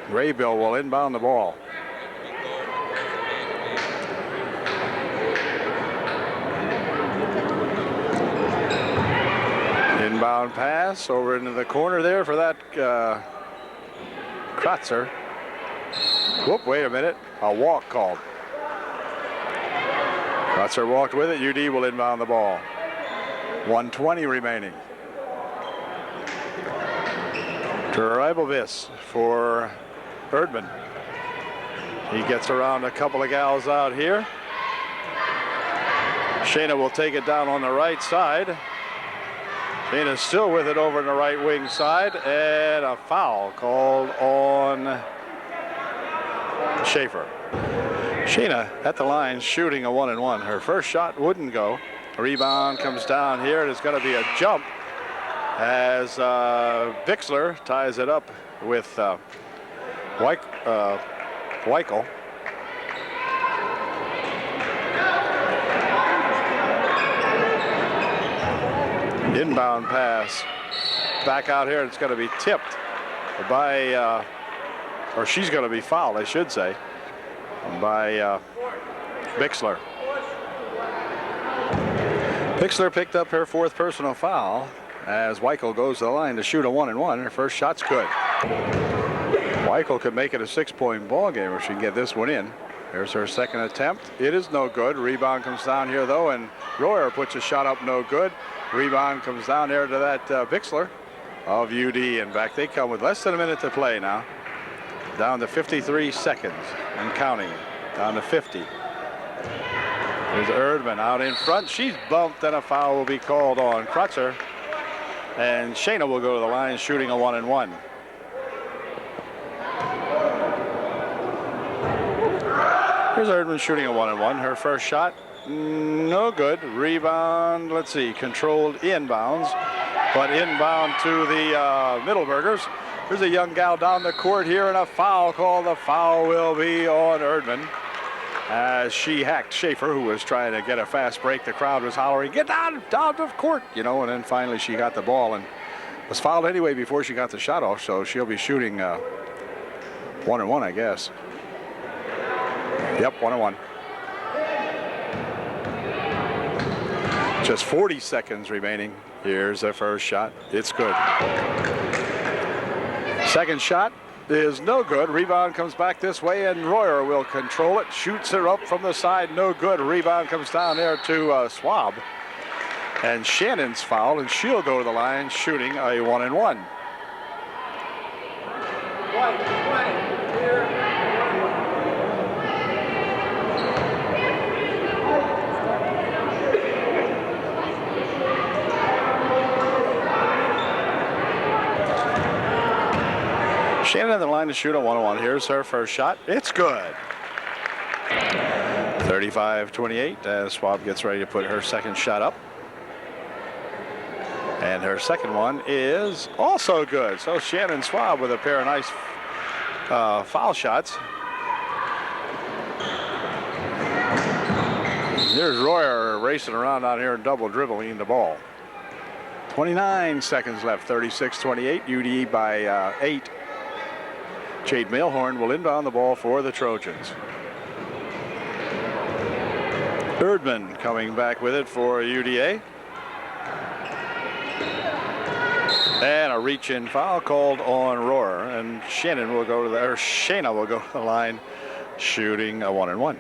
Graybill will inbound the ball. Inbound pass over into the corner there for that Kratzer. Whoop, wait a minute. A walk called. Kratzer walked with it. UD will inbound the ball. 1:20 remaining. Drybobis for Erdman. He gets around a couple of gals out here. Shayna will take it down on the right side. Shayna's still with it over on the right wing side, and a foul called on Schaefer. Shayna at the line shooting a 1-and-1. Her first shot wouldn't go. A rebound comes down here, and it's going to be a jump as Bixler ties it up with Weichel. Inbound pass back out here. It's going to be tipped by, or she's going to be fouled, I should say, by Bixler. Bixler picked up her 4th personal foul as Weichel goes to the line to shoot a 1-and-1. Her first shot's good. Weichel could make it a 6-point ball game if she can get this one in. There's her second attempt. It is no good. Rebound comes down here though, and Royer puts a shot up, no good. Rebound comes down there to that Bixler of UD, and back they come with less than a minute to play now. down to 53 seconds and counting. Down to 50. There's Erdman out in front. She's bumped, and a foul will be called on Krutzer. And Shayna will go to the line shooting a 1-and-1. Here's Erdman shooting a 1-and-1. Her first shot, no good. Rebound, let's see, controlled inbounds, but inbound to the Middleburgers. There's a young gal down the court here, and a foul call. The foul will be on Erdman as she hacked Schaefer, who was trying to get a fast break. The crowd was hollering, "Get down of court," you know, and then finally she got the ball and was fouled anyway before she got the shot off, so she'll be shooting 1-and-1, I guess. Yep, 1-and-1. Just 40 seconds remaining. Here's the first shot. It's good. Second shot is no good. Rebound comes back this way, and Royer will control it. Shoots her up from the side. No good. Rebound comes down there to Schwab. And Shannon's fouled, and she'll go to the line shooting a 1-and-1. Shannon on the line to shoot a 1-on-1. Here's her first shot. It's good. 35-28 as Schwab gets ready to put her second shot up. And her second one is also good. So Shannon Schwab with a pair of nice foul shots. There's Royer racing around out here and double dribbling the ball. 29 seconds left. 36-28. UDE by 8. Jade Mailhorn will inbound the ball for the Trojans. Erdman coming back with it for UDA. And a reach-in foul called on Royer, and Shayna will go to the line shooting a 1-and-1.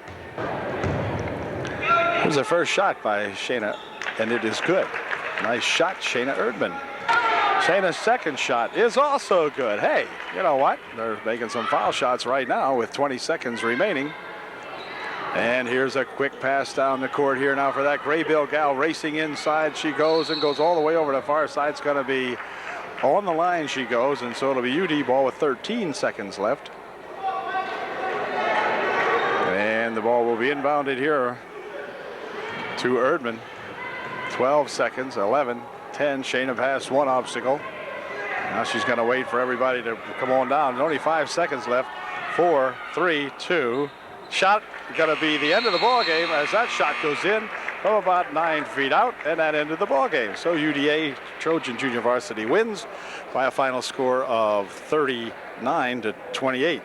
Here's the first shot by Shayna, and it is good. Nice shot, Shayna Erdman. Shayna's second shot is also good. Hey, you know what? They're making some foul shots right now with 20 seconds remaining. And here's a quick pass down the court here now for that Graybill gal racing inside. She goes all the way over to the far side. It's going to be on the line she goes, and so it'll be UD ball with 13 seconds left. And the ball will be inbounded here to Erdman. 12 seconds, 11, 10. Shayna passed one obstacle. Now she's going to wait for everybody to come on down. There's only 5 seconds left. 4, 3, 2. Shot going to be the end of the ball game as that shot goes in from about 9 feet out, and that ended the ball game. So UDA Trojan Junior Varsity wins by a final score of 39-28.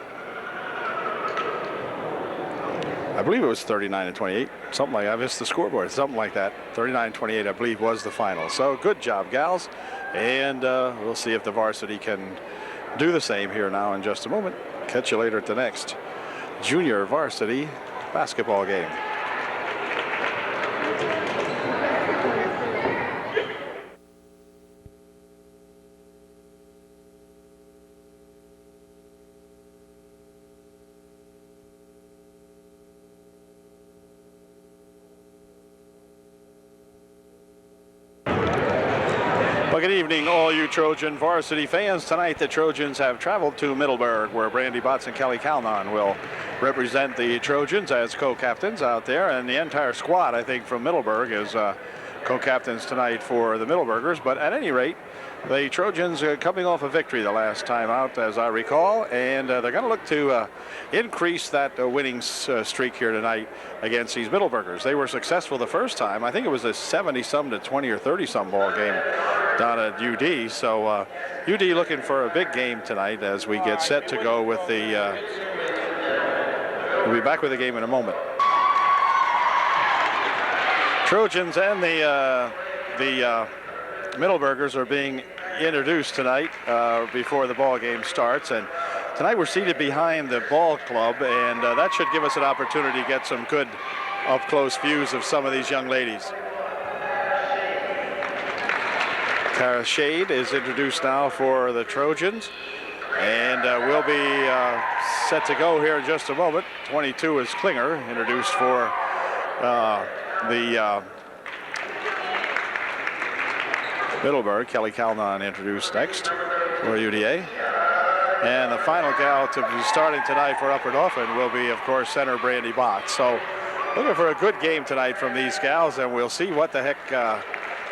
I believe it was 39-28, something like that. I missed the scoreboard, something like that. 39-28, I believe, was the final. So good job, gals, and we'll see if the varsity can do the same here now in just a moment. Catch you later at the next junior varsity basketball game. Well, good evening, all you Trojan varsity fans. Tonight, the Trojans have traveled to Middleburg, where Brandy Botts and Kelly Calnon will represent the Trojans as co-captains out there. And the entire squad, I think, from Middleburg is co-captains tonight for the Middleburgers. But at any rate, the Trojans are coming off a victory the last time out, as I recall, and they're going to look to increase that winning streak here tonight against these Middleburgers. They were successful the first time. I think it was a 70-some to 20 or 30-some ball game down at UD. So UD looking for a big game tonight as we get set to go with the. We'll be back with the game in a moment. Trojans and the Middleburgers are being introduced tonight before the ball game starts, and tonight we're seated behind the ball club, and that should give us an opportunity to get some good up-close views of some of these young ladies. Tara Shade is introduced now for the Trojans, And we'll be set to go here in just a moment. 22 is Klinger, introduced for the Middleburg. Kelly Calnon introduced next for UDA. And the final gal to be starting tonight for Upper Dauphin will be, of course, center Brandy Bott. So looking for a good game tonight from these gals, and we'll see what the heck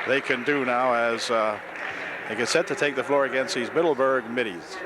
they can do now as they get set to take the floor against these Middleburg middies.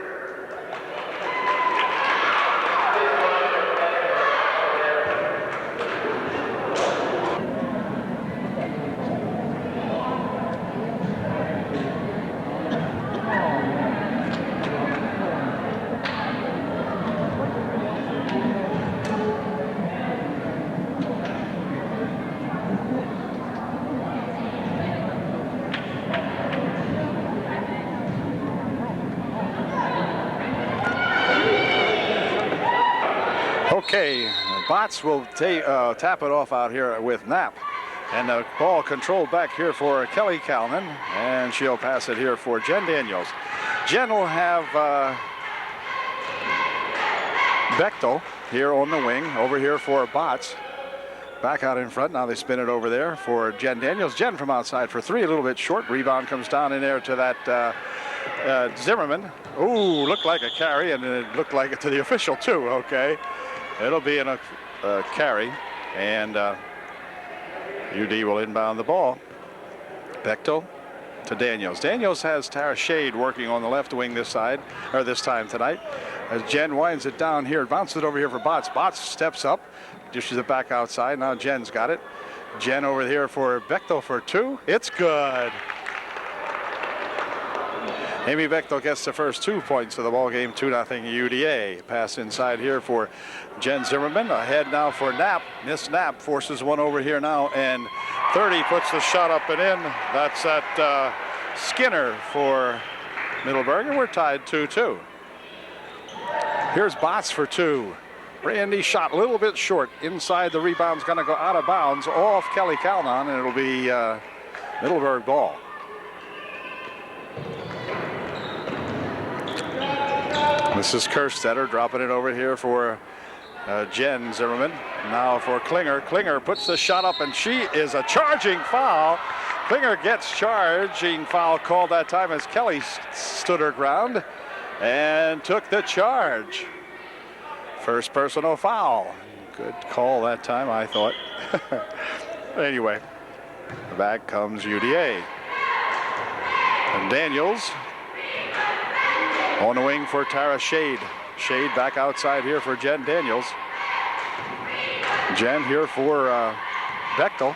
Okay, Botts will tap it off out here with Knapp. And the ball controlled back here for Kelly Calnon. And she'll pass it here for Jen Daniels. Jen will have Bechtel here on the wing. Over here for Botts. Back out in front. Now they spin it over there for Jen Daniels. Jen from outside for three. A little bit short. Rebound comes down in there to that Zimmerman. Ooh, looked like a carry, and it looked like it to the official too. Okay. It'll be in a carry, and UD will inbound the ball. Bechtel to Daniels. Daniels has Tara Shade working on the left wing this time tonight. As Jen winds it down here, bounces it over here for Botts. Botts steps up, dishes it back outside. Now Jen's got it. Jen over here for Bechtel for two. It's good. Amy Bechtel gets the first 2 points of the ball game, 2-0 UDA. Pass inside here for Jen Zimmerman. Ahead now for Knapp. Miss Knapp forces one over here now, and 30 puts the shot up and in. That's at Skinner for Middleburg, and we're tied 2-2. Here's Botts for two. Brandy shot a little bit short. Inside, the rebound's going to go out of bounds off Kelly Calnon, and it'll be Middleburg ball. This is Kerstetter dropping it over here for Jen Zimmerman. Now for Klinger. Klinger puts the shot up, and she is a charging foul. Klinger gets charging foul called that time as Kelly stood her ground and took the charge. First personal foul. Good call that time, I thought. Anyway, back comes UDA. And Daniels on the wing for Tara Shade. Shade back outside here for Jen Daniels. Jen here for Bechtel.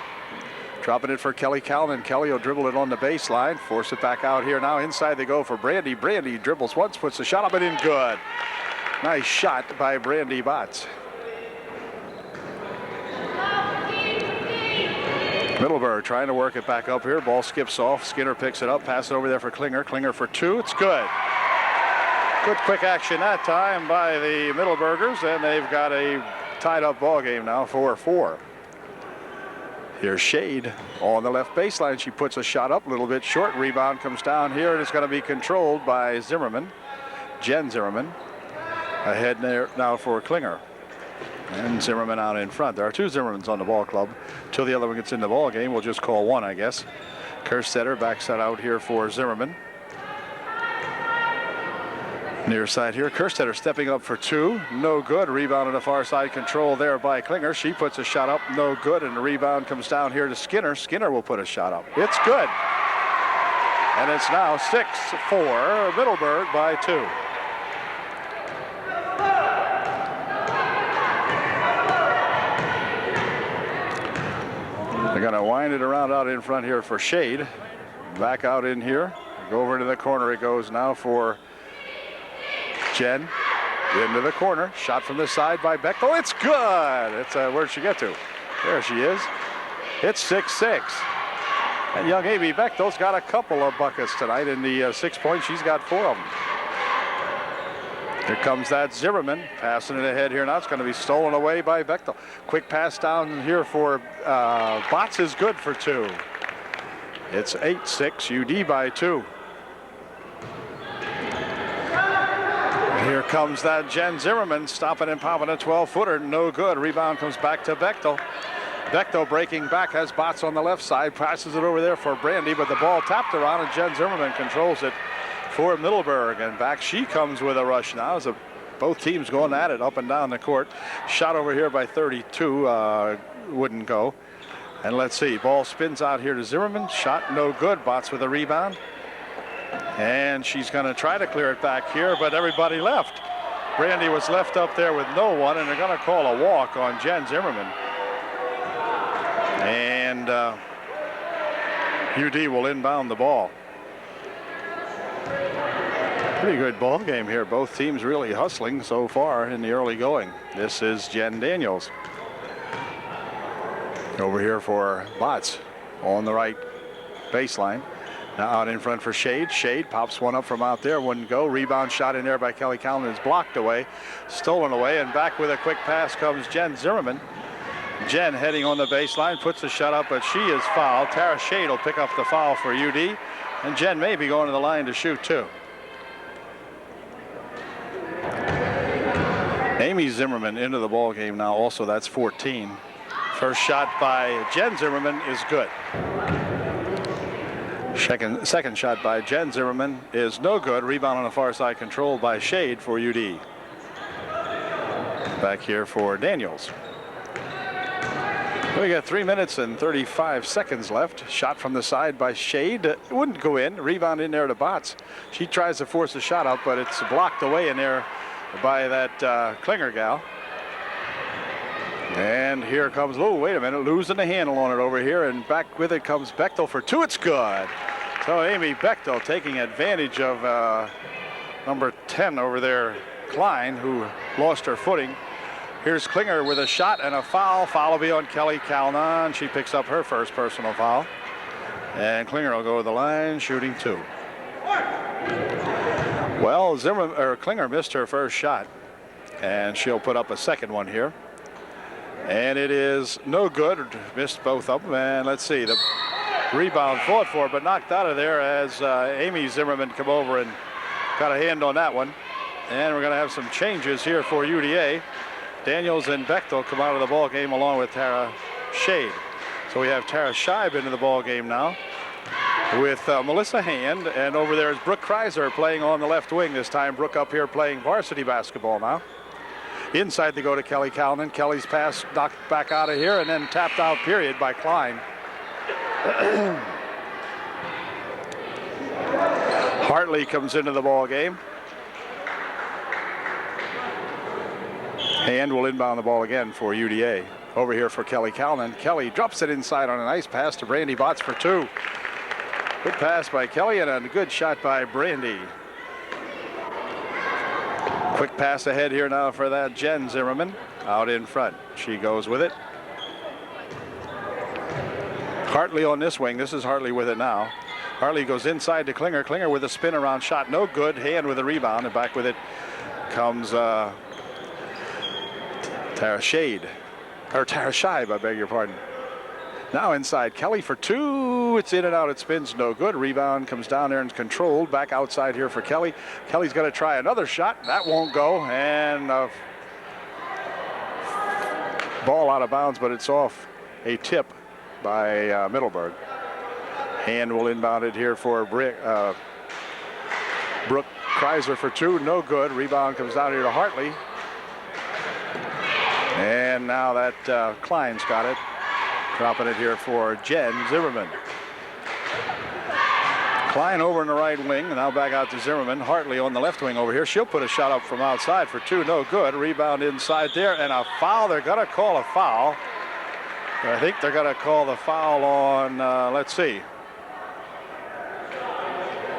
Dropping it for Kelly Calnon. Kelly will dribble it on the baseline. Force it back out here now. Inside they go for Brandy. Brandy dribbles once, puts the shot up and in. Good. Nice shot by Brandy Botts. Middleburg trying to work it back up here. Ball skips off. Skinner picks it up. Pass it over there for Klinger. Klinger for two. It's good. Good quick action that time by the Middleburgers, and they've got a tied-up ball game now, 4-4. Here's Shade on the left baseline. She puts a shot up a little bit short. Rebound comes down here, and it's going to be controlled by Zimmerman, Jen Zimmerman. Ahead there now for Klinger. And Zimmerman out in front. There are two Zimmermans on the ball club. Till the other one gets in the ball game, we'll just call one, I guess. Kerstetter backs that out here for Zimmerman. Near side here, Kerstetter stepping up for two. No good. Rebound on the far side, control there by Klinger. She puts a shot up, no good, and the rebound comes down here to Skinner. Skinner will put a shot up. It's good. And it's now 6-4, Middleburg by two. They're going to wind it around out in front here for Shade. Back out in here. Go over to the corner it goes now for Jen. Into the corner. Shot from the side by Bechtel. It's good. It's where'd she get to? There she is. It's 6-6. And young Amy Bechtel's got a couple of buckets tonight. In the 6 points, she's got 4 of them. Here comes that Zimmerman. Passing it ahead here now. It's going to be stolen away by Bechtel. Quick pass down here for Botts is good for two. It's 8-6, UD by two. comes that Jen Zimmerman, stopping and popping a 12-footer, no good. Rebound comes back to Bechtel. Bechtel breaking back, has Botts on the left side, passes it over there for Brandy, but the ball tapped around and Jen Zimmerman controls it for Middleburg. And back she comes with a rush now as both teams going at it up and down the court. Shot over here by 32, wouldn't go. And let's see, ball spins out here to Zimmerman, shot no good. Botts with a rebound. And she's going to try to clear it back here, but everybody left. Brandy was left up there with no one, and they're going to call a walk on Jen Zimmerman. And UD will inbound the ball. Pretty good ball game here. Both teams really hustling so far in the early going. This is Jen Daniels. Over here for Botts on the right baseline. Now out in front for Shade. Shade pops one up from out there. Wouldn't go. Rebound shot in there by Kelly Calnon is blocked away. Stolen away. And back with a quick pass comes Jen Zimmerman. Jen heading on the baseline. Puts the shot up, but she is fouled. Tara Shade will pick up the foul for UD. And Jen may be going to the line to shoot too. Amy Zimmerman into the ball game now also. That's 14. First shot by Jen Zimmerman is good. Second shot by Jen Zimmerman is no good. Rebound on the far side controlled by Shade for UD. Back here for Daniels. We got 3 minutes and 35 seconds left. Shot from the side by Shade. It wouldn't go in. Rebound in there to Botts. She tries to force the shot up, but it's blocked away in there by that Klinger gal. And here comes, oh, wait a minute, losing the handle on it over here, and back with it comes Bechtel for two. It's good. So Amy Bechtel taking advantage of number 10 over there, Klein, who lost her footing. Here's Klinger with a shot and a foul. Foul will be on Kelly Calnon. She picks up her first personal foul. And Klinger will go to the line, shooting two. Well, Klinger missed her first shot, and she'll put up a second one here. And it is no good. Missed both of them. And let's see, the rebound fought for, but knocked out of there as Amy Zimmerman come over and got a hand on that one. And we're going to have some changes here for UDA. Daniels and Bechtel come out of the ball game along with Tara Shade. So we have Tara Scheib into the ball game now with Melissa Hand, and over there is Brooke Kreiser playing on the left wing this time. Brooke up here playing varsity basketball now. Inside they go to Kelly Calnon. Kelly's pass knocked back out of here and then tapped out period by Klein. Hartley comes into the ball game. Hand will inbound the ball again for UDA. Over here for Kelly Calnon. Kelly drops it inside on a nice pass to Brandy Botts for two. Good pass by Kelly and a good shot by Brandy. Quick pass ahead here now for that Jen Zimmerman out in front. She goes with it. Hartley on this wing. This is Hartley with it now. Hartley goes inside to Klinger. Klinger with a spin around shot. No good. Hand with a rebound, and back with it comes Tara Shade. Or Tara Scheib, I beg your pardon. Now inside Kelly for two. It's in and out. It spins. No good. Rebound comes down there and controlled. Back outside here for Kelly. Kelly's going to try another shot. That won't go. And ball out of bounds, but it's off a tip by Middleburg. Hand will inbound it here for Brooke Kreiser for two. No good. Rebound comes down here to Hartley. And now that Klein's got it. Dropping it here for Jen Zimmerman. Klein over in the right wing. Now back out to Zimmerman. Hartley on the left wing over here. She'll put a shot up from outside for two. No good. Rebound inside there. And a foul. They're going to call a foul. I think they're going to call the foul on, let's see.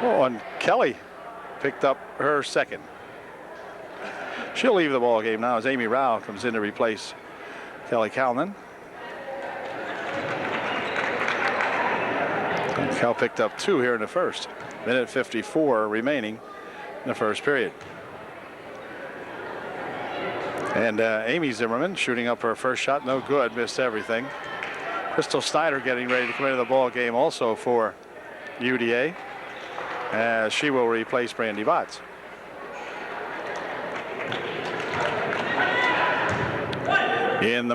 Oh, and Kelly picked up her second. She'll leave the ball game now as Amy Rao comes in to replace Kelly Calnon. Cal picked up two here in the first. Minute 54 remaining in the first period. And Amy Zimmerman shooting up her first shot. No good. Missed everything. Crystal Snyder getting ready to come into the ball game also for UDA. She will replace Brandy Botts. in the